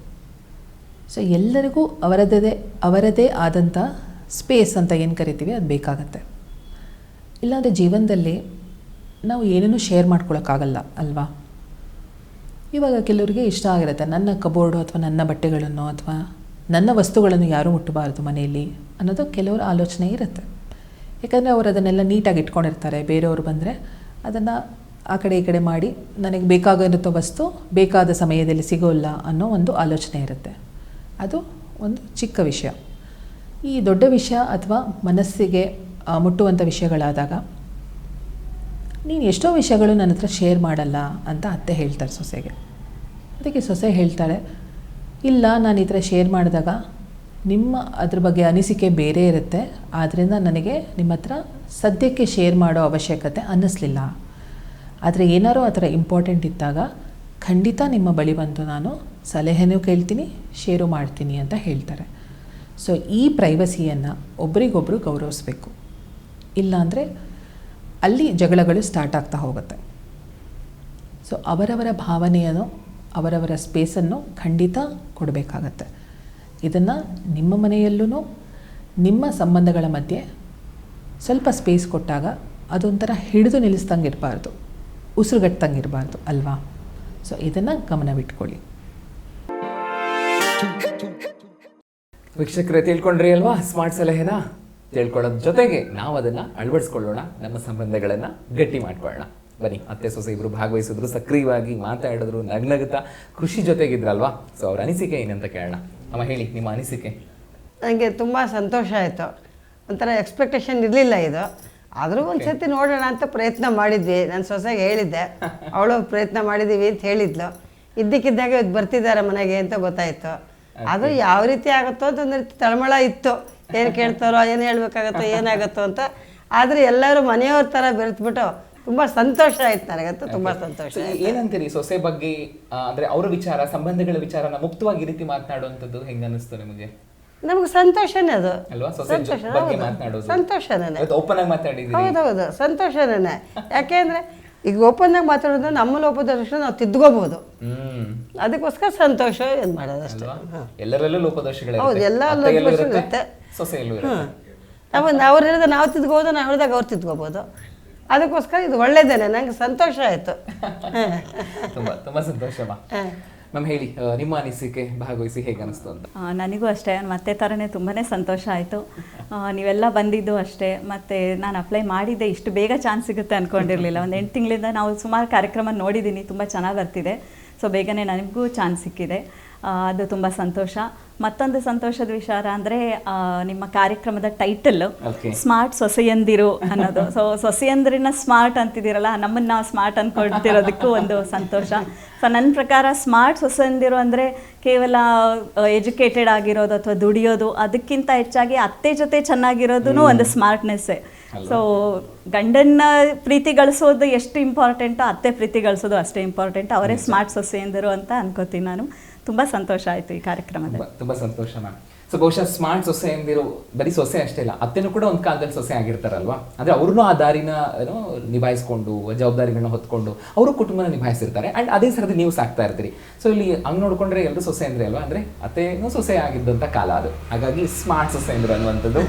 ಸೊ ಎಲ್ಲರಿಗೂ ಅವರದೇ ಆದಂಥ ಸ್ಪೇಸ್ ಅಂತ ಏನು ಕರಿತೀವಿ ಅದು ಬೇಕಾಗತ್ತೆ. ಇಲ್ಲಾಂದರೆ ಜೀವನದಲ್ಲಿ ನಾವು ಏನೇನೂ ಶೇರ್ ಮಾಡ್ಕೊಳಕ್ಕಾಗಲ್ಲ ಅಲ್ವಾ? ಇವಾಗ ಕೆಲವರಿಗೆ ಇಷ್ಟ ಆಗಿರುತ್ತೆ ನನ್ನ ಕಬೋರ್ಡು ಅಥವಾ ನನ್ನ ಬಟ್ಟೆಗಳನ್ನು ಅಥವಾ ನನ್ನ ವಸ್ತುಗಳನ್ನು ಯಾರೂ ಮುಟ್ಟಬಾರ್ದು ಮನೆಯಲ್ಲಿ ಅನ್ನೋದು ಕೆಲವರ ಆಲೋಚನೆ ಇರುತ್ತೆ. ಯಾಕಂದರೆ ಅವರು ಅದನ್ನೆಲ್ಲ ನೀಟಾಗಿ ಇಟ್ಕೊಂಡಿರ್ತಾರೆ. ಬೇರೆಯವರು ಬಂದರೆ ಅದನ್ನು ಆ ಕಡೆ ಈ ಕಡೆ ಮಾಡಿ ನನಗೆ ಬೇಕಾಗಿರೋ ವಸ್ತು ಬೇಕಾದ ಸಮಯದಲ್ಲಿ ಸಿಗೋಲ್ಲ ಅನ್ನೋ ಒಂದು ಆಲೋಚನೆ ಇರುತ್ತೆ. ಅದು ಒಂದು ಚಿಕ್ಕ ವಿಷಯ. ಈ ದೊಡ್ಡ ವಿಷಯ ಅಥವಾ ಮನಸ್ಸಿಗೆ ಮುಟ್ಟುವಂಥ ವಿಷಯಗಳಾದಾಗ ನೀನು ಎಷ್ಟೋ ವಿಷಯಗಳು ನನ್ನ ಹತ್ರ ಶೇರ್ ಮಾಡಲ್ಲ ಅಂತ ಅತ್ತೆ ಹೇಳ್ತಾರೆ ಸೊಸೆಗೆ. ಅದಕ್ಕೆ ಸೊಸೆ ಹೇಳ್ತಾಳೆ, ಇಲ್ಲ ನಾನು ಈ ಥರ ಶೇರ್ ಮಾಡಿದಾಗ ನಿಮ್ಮ ಅದ್ರ ಬಗ್ಗೆ ಅನಿಸಿಕೆ ಬೇರೆ ಇರುತ್ತೆ, ಆದ್ದರಿಂದ ನನಗೆ ನಿಮ್ಮ ಹತ್ರ ಸದ್ಯಕ್ಕೆ ಶೇರ್ ಮಾಡೋ ಅವಶ್ಯಕತೆ ಅನ್ನಿಸ್ಲಿಲ್ಲ. ಆದರೆ ಏನಾರೋ ಆ ಥರ ಇಂಪಾರ್ಟೆಂಟ್ ಇದ್ದಾಗ ಖಂಡಿತ ನಿಮ್ಮ ಬಳಿ ಬಂದು ನಾನು ಸಲಹೆನೂ ಕೇಳ್ತೀನಿ, ಶೇರು ಮಾಡ್ತೀನಿ ಅಂತ ಹೇಳ್ತಾರೆ. ಸೊ ಈ ಪ್ರೈವಸಿಯನ್ನು ಒಬ್ರಿಗೊಬ್ಬರು ಗೌರವಿಸ್ಬೇಕು. ಇಲ್ಲಾಂದರೆ ಅಲ್ಲಿ ಜಗಳಗಳು ಸ್ಟಾರ್ಟ್ ಆಗ್ತಾ ಹೋಗುತ್ತೆ. ಸೊ ಅವರವರ ಭಾವನೆಯನ್ನು ಅವರವರ ಸ್ಪೇಸನ್ನು ಖಂಡಿತ ಕೊಡಬೇಕಾಗತ್ತೆ. ಇದನ್ನು ನಿಮ್ಮ ಮನೆಯಲ್ಲೂ ನಿಮ್ಮ ಸಂಬಂಧಗಳ ಮಧ್ಯೆ ಸ್ವಲ್ಪ ಸ್ಪೇಸ್ ಕೊಟ್ಟಾಗ ಅದೊಂಥರ ಹಿಡಿದು ನಿಲ್ಲಿಸ್ದಂಗೆ ಇರಬಾರ್ದು, ಉಸಿರುಗಟ್ಟಂಗೆ ಇರಬಾರ್ದು ಅಲ್ವಾ? ಸೊ ಇದನ್ನು ಗಮನವಿಟ್ಕೊಳ್ಳಿ. ವೀಕ್ಷಕರೇ ತಿಳ್ಕೊಂಡ್ರಿ ಅಲ್ವಾ ಸ್ಮಾರ್ಟ್ ಸಲಹೆನ? ತಿಳ್ಕೊಳ್ಳೋದ್ರ ಜೊತೆಗೆ ನಾವು ಅದನ್ನು ಅಳವಡಿಸ್ಕೊಳ್ಳೋಣ, ನಮ್ಮ ಸಂಬಂಧಗಳನ್ನು ಗಟ್ಟಿ ಮಾಡ್ಕೊಳ್ಳೋಣ. ಬನ್ನಿ, ಅತ್ತೆ ಸೊಸೆ ಇಬ್ಬರು ಭಾಗವಹಿಸಿದ್ರು, ಸಕ್ರಿಯವಾಗಿ ಮಾತಾಡಿದ್ರು, ನಗ್ನಗುತ್ತಾ ಖುಷಿ ಜೊತೆಗಿದ್ರಲ್ವಾ? ಸೊ ಅವ್ರ ಅನಿಸಿಕೆ ಏನಂತ ಕೇಳೋಣ. ಅಮ್ಮ ಹೇಳಿ ನಿಮ್ಮ ಅನಿಸಿಕೆ. ನನಗೆ ತುಂಬ ಸಂತೋಷ ಆಯಿತು. ಒಂಥರ ಎಕ್ಸ್ಪೆಕ್ಟೇಷನ್ ಇರಲಿಲ್ಲ ಇದು. ಆದರೂ ಒಂದು ಸರ್ತಿ ನೋಡೋಣ ಅಂತ ಪ್ರಯತ್ನ ಮಾಡಿದ್ವಿ. ನನ್ನ ಸೊಸೆಗೆ ಹೇಳಿದ್ದೆ, ಅವಳು ಪ್ರಯತ್ನ ಮಾಡಿದ್ದೀವಿ ಅಂತ ಹೇಳಿದ್ಲು. ಇದ್ದಕ್ಕಿದ್ದಾಗ ಇದು ಬರ್ತಿದ್ದಾರೆ ಮನೆಗೆ ಅಂತ ಗೊತ್ತಾಯಿತು. ಅದು ಯಾವ ರೀತಿ ಆಗುತ್ತೋ ಅಂತ ಒಂದು ರೀತಿ ತಳಮಳ ಇತ್ತು. ಏನು ಕೇಳ್ತಾರೋ, ಏನು ಹೇಳ್ಬೇಕಾಗತ್ತೋ, ಏನಾಗುತ್ತೋ ಅಂತ. ಆದರೆ ಎಲ್ಲರೂ ಮನೆಯವ್ರ ಥರ ಬೆರೆತ್ಬಿಟ್ಟು ತುಂಬ ಸಂತೋಷ ಆಯ್ತು ನನಗಂತೂ, ತುಂಬ ಸಂತೋಷ. ಏನಂತೀರಿ ಸೊಸೆ ಬಗ್ಗೆ? ಅಂದ್ರೆ ಅವರ ವಿಚಾರ, ಸಂಬಂಧಗಳ ವಿಚಾರನ ಮುಕ್ತವಾಗಿ ಈ ರೀತಿ ಮಾತಾಡುವಂಥದ್ದು ಹೆಂಗ ಅನಿಸ್ತು ನಿಮಗೆ? ನಮ್ಗೆ ಸಂತೋಷನೇ ಅದು ಅಲ್ವಾ? ಸೊಸೆ ಬಗ್ಗೆ ಮಾತನಾಡೋದು ಸಂತೋಷನೇ. ಓಪನ್ ಆಗಿ ಮಾತಾಡಿದ್ರಿ. ಹೌದೌದು, ಸಂತೋಷನೇ. ಯಾಕೆಂದ್ರೆ ಈಗ ಓಪನ್ ಆಗಿ ಮಾತಾಡೋದು ನಮ್ಮ ಲೋಪದೋಷ ನಾವು ತಿದ್ಕೋಬಹುದು. ಅದಕ್ಕೋಸ್ಕರ ಸಂತೋಷ ಏನು ಮಾಡೋದು ಅಷ್ಟೇ. ಎಲ್ಲರಲ್ಲೂ ಲೋಪದೋಷಗಳು. ಹೌದು, ಎಲ್ಲ ಲೋಪದೋಷ ಇರುತ್ತೆ. ಸೊಸೆಯಲ್ಲೂ ಅವ್ರು ಹೇಳಿದ ನಾವು ತಿದ್ಕೋಬೋದು, ನಾವು ಹೇಳಿದಾಗ ಅವ್ರು ತಿದ್ಕೋಬೋದು. ಅದಕ್ಕೋಸ್ಕರ ಇದು ಒಳ್ಳೇದೇನೆ, ನಂಗೆ ಸಂತೋಷ ಆಯಿತು. ತುಂಬ ತುಂಬ ಸಂತೋಷ. ಮ್ಯಾಮ್ ಹೇಳಿ ನಿಮ್ಮ ಅನಿಸಿಕೆ, ಭಾಗವಹಿಸಿ ಹೇಗೆ ಅನಿಸ್ತು ಅಂತ? ನನಗೂ ಅಷ್ಟೇ ಮತ್ತೆ ಥರನೇ ತುಂಬಾ ಸಂತೋಷ ಆಯಿತು. ನೀವೆಲ್ಲ ಬಂದಿದ್ದು ಅಷ್ಟೇ. ಮತ್ತು ನಾನು ಅಪ್ಲೈ ಮಾಡಿದ್ದೆ, ಇಷ್ಟು ಬೇಗ ಚಾನ್ಸ್ ಸಿಗುತ್ತೆ ಅಂದ್ಕೊಂಡಿರಲಿಲ್ಲ. ಒಂದು 8 ತಿಂಗಳಿಂದ ನಾವು ಸುಮಾರು ಕಾರ್ಯಕ್ರಮ ನೋಡಿದ್ದೀನಿ, ತುಂಬ ಚೆನ್ನಾಗಿ ಬರ್ತಿದೆ. ಸೊ ಬೇಗನೆ ನನಗೂ ಚಾನ್ಸ್ ಸಿಕ್ಕಿದೆ, ಅದು ತುಂಬ ಸಂತೋಷ. ಮತ್ತೊಂದು ಸಂತೋಷದ ವಿಚಾರ ಅಂದರೆ ನಿಮ್ಮ ಕಾರ್ಯಕ್ರಮದ ಟೈಟಲ್ಲು ಸ್ಮಾರ್ಟ್ ಸೊಸೆಯಂದಿರು ಅನ್ನೋದು. ಸೊ ಸೊಸೆಯಂದ್ರನ್ನ ಸ್ಮಾರ್ಟ್ ಅಂತಿದ್ದೀರಲ್ಲ, ನಮ್ಮನ್ನು ನಾವು ಸ್ಮಾರ್ಟ್ ಅಂದ್ಕೊಳ್ತಿರೋದಕ್ಕೂ ಒಂದು ಸಂತೋಷ. ಸೊ ನನ್ನ ಪ್ರಕಾರ ಸ್ಮಾರ್ಟ್ ಸೊಸೆಯಂದಿರು ಅಂದರೆ ಕೇವಲ ಎಜುಕೇಟೆಡ್ ಆಗಿರೋದು ಅಥವಾ ದುಡಿಯೋದು, ಅದಕ್ಕಿಂತ ಹೆಚ್ಚಾಗಿ ಅತ್ತೆ ಜೊತೆ ಚೆನ್ನಾಗಿರೋದು ಒಂದು ಸ್ಮಾರ್ಟ್ನೆಸ್ಸೇ. ಸೊ ಗಂಡನ್ನ ಪ್ರೀತಿ ಗಳಿಸೋದು ಎಷ್ಟು ಇಂಪಾರ್ಟೆಂಟೋ ಅತ್ತೆ ಪ್ರೀತಿ ಗಳಿಸೋದು ಅಷ್ಟೇ ಇಂಪಾರ್ಟೆಂಟ್. ಅವರೇ ಸ್ಮಾರ್ಟ್ ಸೊಸೆಯಂದಿರು ಅಂತ ಅನ್ಕೋತೀನಿ ನಾನು. ತುಂಬ ಸಂತೋಷ ಆಯಿತು ಈ ಕಾರ್ಯಕ್ರಮದಲ್ಲಿ. ತುಂಬ ಸಂತೋಷ ಮ್ಯಾಮ್. ಸೊ ಬಹುಶಃ ಸ್ಮಾರ್ಟ್ ಸೊಸೆ ಎಂದಿರೋ ಬರೀ ಸೊಸೆ ಅಷ್ಟೇ ಇಲ್ಲ, ಅತ್ತೆನೂ ಕೂಡ ಒಂದು ಕಾಲದಲ್ಲಿ ಸೊಸೆ ಆಗಿರ್ತಾರಲ್ವಾ? ಅಂದರೆ ಅವ್ರನ್ನೂ ಆ ದಾರಿನ ನಿಭಾಯಿಸ್ಕೊಂಡು, ಜವಾಬ್ದಾರಿಗಳನ್ನ ಹೊತ್ಕೊಂಡು ಅವರು ಕುಟುಂಬನ ನಿಭಾಯಿಸಿರ್ತಾರೆ. ಆ್ಯಂಡ್ ಅದೇ ಸರದಿ ನೀವು ಸಾಕ್ತಾ ಇರ್ತೀರಿ. ಸೊ ಇಲ್ಲಿ ಹಂಗೆ ನೋಡ್ಕೊಂಡ್ರೆ ಎಲ್ಲರೂ ಸೊಸೆ ಅಂದ್ರೆ ಅಲ್ವಾ? ಅಂದರೆ ಅತ್ತೆನೂ ಸೊಸೆ ಆಗಿದ್ದಂಥ ಕಾಲ ಅದು. ಹಾಗಾಗಿ ಸ್ಮಾರ್ಟ್ ಸೊಸೆ ಅಂದ್ರು ಅನ್ನುವಂಥದ್ದು.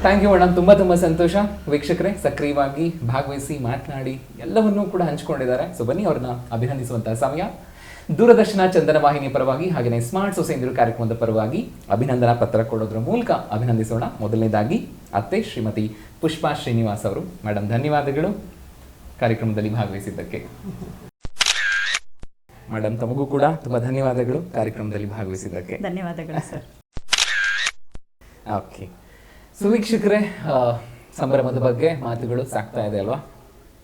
ಥ್ಯಾಂಕ್ ಯು ಮೇಡಮ್, ತುಂಬ ತುಂಬ ಸಂತೋಷ. ವೀಕ್ಷಕರೇ ಸಕ್ರಿಯವಾಗಿ ಭಾಗವಹಿಸಿ ಮಾತನಾಡಿ ಎಲ್ಲವನ್ನೂ ಕೂಡ ಹಂಚ್ಕೊಂಡಿದ್ದಾರೆ. ಸೊ ಬನ್ನಿ ಅವ್ರನ್ನ ಅಭಿನಂದಿಸುವಂತಹ ಸಮಯ. ದೂರದರ್ಶನ ಚಂದನ ವಾಹಿನಿ ಪರವಾಗಿ ಹಾಗೆಯೇ ಸ್ಮಾರ್ಟ್ ಸೊಸೆಯಂದಿರು ಕಾರ್ಯಕ್ರಮದ ಪರವಾಗಿ ಅಭಿನಂದನಾ ಪತ್ರ ಕೊಡೋದ್ರ ಮೂಲಕ ಅಭಿನಂದಿಸೋಣ. ಮೊದಲನೇದಾಗಿ ಅತ್ತೆ ಶ್ರೀಮತಿ ಪುಷ್ಪಾ ಶ್ರೀನಿವಾಸ್ ಅವರು. ಮೇಡಮ್ ಧನ್ಯವಾದಗಳು ಕಾರ್ಯಕ್ರಮದಲ್ಲಿ ಭಾಗವಹಿಸಿದ್ದಕ್ಕೆ. ಮೇಡಮ್ ತಮಗೂ ಕೂಡ ತುಂಬಾ ಧನ್ಯವಾದಗಳು ಕಾರ್ಯಕ್ರಮದಲ್ಲಿ ಭಾಗವಹಿಸಿದ್ದಕ್ಕೆ. ಧನ್ಯವಾದಗಳು ಸರ್. ಓಕೆ, ಸೊ ವೀಕ್ಷಕರೇ ಸಂಭ್ರಮದ ಬಗ್ಗೆ ಮಾತುಗಳು ಸಾಕ್ತಾ ಇದೆ ಅಲ್ವಾ?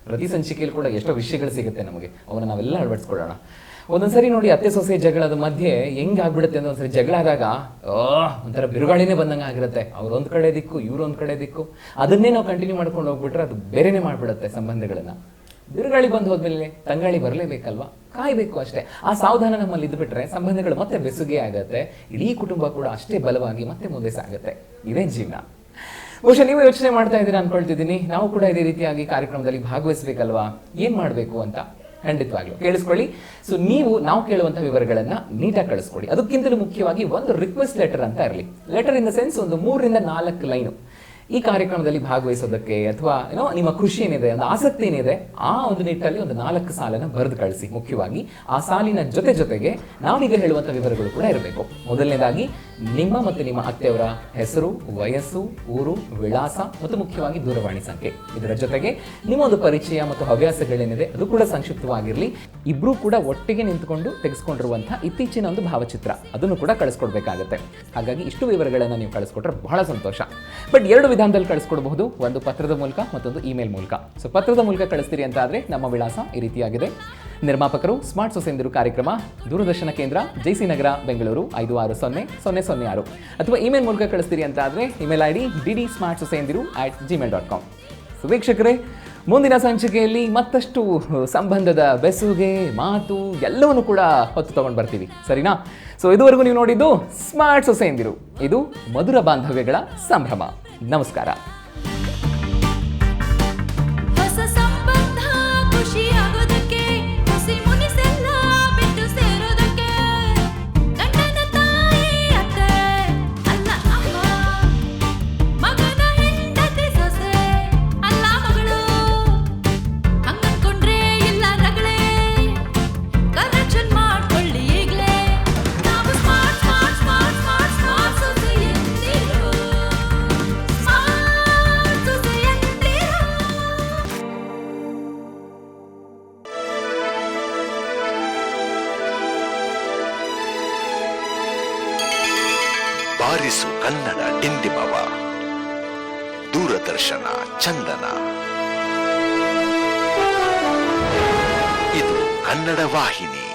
ಪ್ರತಿ ಸಂಚಿಕೆಯಲ್ಲಿ ಕೂಡ ಎಷ್ಟೋ ವಿಷಯಗಳು ಸಿಗುತ್ತೆ ನಮಗೆ, ಅವನ್ನ ನಾವೆಲ್ಲ ಅಳವಡಿಸ್ಕೊಳ್ಳೋಣ. ಒಂದೊಂದ್ಸರಿ ನೋಡಿ ಅತ್ತೆ ಸೊಸೆ ಜಗಳದ ಮಧ್ಯೆ ಹೆಂಗ್ ಆಗ್ಬಿಡುತ್ತೆ ಅಂದ್ರೆ, ಒಂದ್ಸರಿ ಜಗಳ ಆದಾಗ ಒಂಥರ ಬಿರುಗಾಳಿನೇ ಬಂದಂಗೆ ಆಗಿರುತ್ತೆ. ಅವ್ರು ಒಂದ್ ಕಡೆ ದಿಕ್ಕು, ಇವ್ರು ಒಂದ್ ಕಡೆ ದಿಕ್ಕು. ಅದನ್ನೇ ನಾವು ಕಂಟಿನ್ಯೂ ಮಾಡ್ಕೊಂಡು ಹೋಗ್ಬಿಟ್ರೆ ಅದು ಬೇರೆನೇ ಮಾಡ್ಬಿಡುತ್ತೆ ಸಂಬಂಧಗಳನ್ನ. ಬಿರುಗಾಳಿ ಬಂದು ಹೋದ್ಮೇಲೆ ತಂಗಾಳಿ ಬರಲೇಬೇಕಲ್ವಾ, ಕಾಯ್ಬೇಕು ಅಷ್ಟೇ. ಆ ಸಾವಧಾನ ನಮ್ಮಲ್ಲಿ ಇದ್ದು ಬಿಟ್ರೆ ಸಂಬಂಧಗಳು ಮತ್ತೆ ಬೆಸುಗೆ ಆಗತ್ತೆ, ಇಡೀ ಕುಟುಂಬ ಕೂಡ ಅಷ್ಟೇ ಬಲವಾಗಿ ಮತ್ತೆ ಮುಂದೆ ಸಾಗುತ್ತೆ. ಇದೇ ಜೀವನ. ಬಹುಶಃ ನೀವು ಯೋಚನೆ ಮಾಡ್ತಾ ಇದ್ದೀರಾ ಅನ್ಕೊಳ್ತಿದ್ದೀನಿ, ನಾವು ಕೂಡ ಇದೇ ರೀತಿಯಾಗಿ ಕಾರ್ಯಕ್ರಮದಲ್ಲಿ ಭಾಗವಹಿಸಬೇಕಲ್ವಾ, ಏನ್ ಮಾಡಬೇಕು ಅಂತ. ಖಂಡಿತವಾಗ್ಲೂ ಕೇಳಿಸ್ಕೊಳ್ಳಿ. ಸೊ ನಾವು ಕೇಳುವಂಥ ವಿವರಗಳನ್ನ ನೀಟಾಗಿ ಕಳಿಸ್ಕೊಡಿ. ಅದಕ್ಕಿಂತಲೂ ಮುಖ್ಯವಾಗಿ ಒಂದು ರಿಕ್ವೆಸ್ಟ್ ಲೆಟರ್ ಅಂತ ಇರಲಿ. ಲೆಟರ್ ಇನ್ ದ ಸೆನ್ಸ್ ಒಂದು 3 ರಿಂದ 4 ಲೈನು ಈ ಕಾರ್ಯಕ್ರಮದಲ್ಲಿ ಭಾಗವಹಿಸೋದಕ್ಕೆ ಅಥವಾ ನಿಮ್ಮ ಖುಷಿ ಏನಿದೆ, ಒಂದು ಆಸಕ್ತಿ ಏನಿದೆ, ಆ ಒಂದು ನಿಟ್ಟಲ್ಲಿ ಒಂದು 4 ಸಾಲನ್ನ ಬರೆದು ಕಳಿಸಿ. ಮುಖ್ಯವಾಗಿ ಆ ಸಾಲಿನ ಜೊತೆಗೆ ನಾವೀಗ ಹೇಳುವಂಥ ವಿವರಗಳು ಕೂಡ ಇರಬೇಕು. ಮೊದಲನೇದಾಗಿ ನಿಮ್ಮ ಮತ್ತು ನಿಮ್ಮ ಅತ್ತೆಯವರ ಹೆಸರು, ವಯಸ್ಸು, ಊರು, ವಿಳಾಸ ಮತ್ತು ಮುಖ್ಯವಾಗಿ ದೂರವಾಣಿ ಸಂಖ್ಯೆ. ಇದರ ಜೊತೆಗೆ ನಿಮ್ಮ ಒಂದು ಪರಿಚಯ ಮತ್ತು ಹವ್ಯಾಸಗಳೇನಿದೆ ಅದು ಕೂಡ ಸಂಕ್ಷಿಪ್ತವಾಗಿರಲಿ. ಇಬ್ರು ಕೂಡ ಒಟ್ಟಿಗೆ ನಿಂತುಕೊಂಡು ತೆಗೆಸ್ಕೊಂಡಿರುವಂತಹ ಇತ್ತೀಚಿನ ಒಂದು ಭಾವಚಿತ್ರ ಅದನ್ನು ಕೂಡ ಕಳಿಸ್ಕೊಡ್ಬೇಕಾಗತ್ತೆ. ಹಾಗಾಗಿ ಇಷ್ಟು ವಿವರಗಳನ್ನು ನೀವು ಕಳಿಸ್ಕೊಟ್ರೆ ಬಹಳ ಸಂತೋಷ. ಬಟ್ 2 ವಿಧಾನದಲ್ಲಿ ಕಳಿಸ್ಕೊಡ್ಬಹುದು, ಒಂದು ಪತ್ರದ ಮೂಲಕ, ಮತ್ತೊಂದು ಇಮೇಲ್ ಮೂಲಕ. ಸೊ ಪತ್ರದ ಮೂಲಕ ಕಳಿಸ್ತೀರಿ ಅಂತ ಆದ್ರೆ ನಮ್ಮ ವಿಳಾಸ ಈ ರೀತಿಯಾಗಿದೆ. ನಿರ್ಮಾಪಕರು ಸ್ಮಾರ್ಟ್ ಸೊಸೆಂದಿರು ಕಾರ್ಯಕ್ರಮ, ದೂರದರ್ಶನ ಕೇಂದ್ರ, ಜೆಸಿ ನಗರ, ಬೆಂಗಳೂರು 560006. ಅಥವಾ ಇಮೇಲ್ ಮೂಲಕ ಕಳಿಸ್ತೀರಿ ಅಂತ ಆದ್ರೆ ಇಮೇಲ್ ID dd.smartsosendiru@gmail.com. ಸೊ ವೀಕ್ಷಕರೇ, ಮುಂದಿನ ಸಂಚಿಕೆಯಲ್ಲಿ ಮತ್ತಷ್ಟು ಸಂಬಂಧದ ಬೆಸುಗೆ, ಮಾತು ಎಲ್ಲವನ್ನು ಕೂಡ ಹೊತ್ತು ತಗೊಂಡು ಬರ್ತೀವಿ, ಸರಿನಾ? ಸೊ ಇದುವರೆಗೂ ನೀವು ನೋಡಿದ್ದು ಸ್ಮಾರ್ಟ್ ಸೊಸೆಂದಿರು. ಇದು ಮಧುರ ಬಾಂಧವ್ಯಗಳ ಸಂಭ್ರಮ. ನಮಸ್ಕಾರ. ಹೊಸ ಸಂಬಂಧ ಖುಷಿಯಾಗೋದಕ್ಕೆ, ಹುಸಿ ಮುನಿಸೆಲ್ಲ ಬಿಟ್ಟು ಸೇರೋದಕ್ಕೆ, ಗಂಡನ ತಾಯಿ ಅತ್ತೆ ಅಲ್ಲ ಅಮ್ಮ, ಮಗನ ಹೆಂಡತಿ ಸೊಸೆ ಅಲ್ಲ ಮಗಳು, ಹಂಗನ್ಕೊಂಡ್ರೆ ಇಲ್ಲ ರಗಳೇ, ಕರೆಕ್ಷನ್ ಮಾಡ್ಕೊಳ್ಳಿ ಈಗ್ಲೇ. ನಾವು smart smart smart smart smart ಸೊಸೆಯಂದಿರು, ಸ್ಮಾರ್ಟ್ ಸೊಸೆಯಂದಿರು. ಬಾರಿಸು ಕನ್ನಡ ಡಿಂಡಿಮವ, ದೂರದರ್ಶನ ಚಂದನ. ಇದು ಕನ್ನಡ ವಾಹಿನಿ.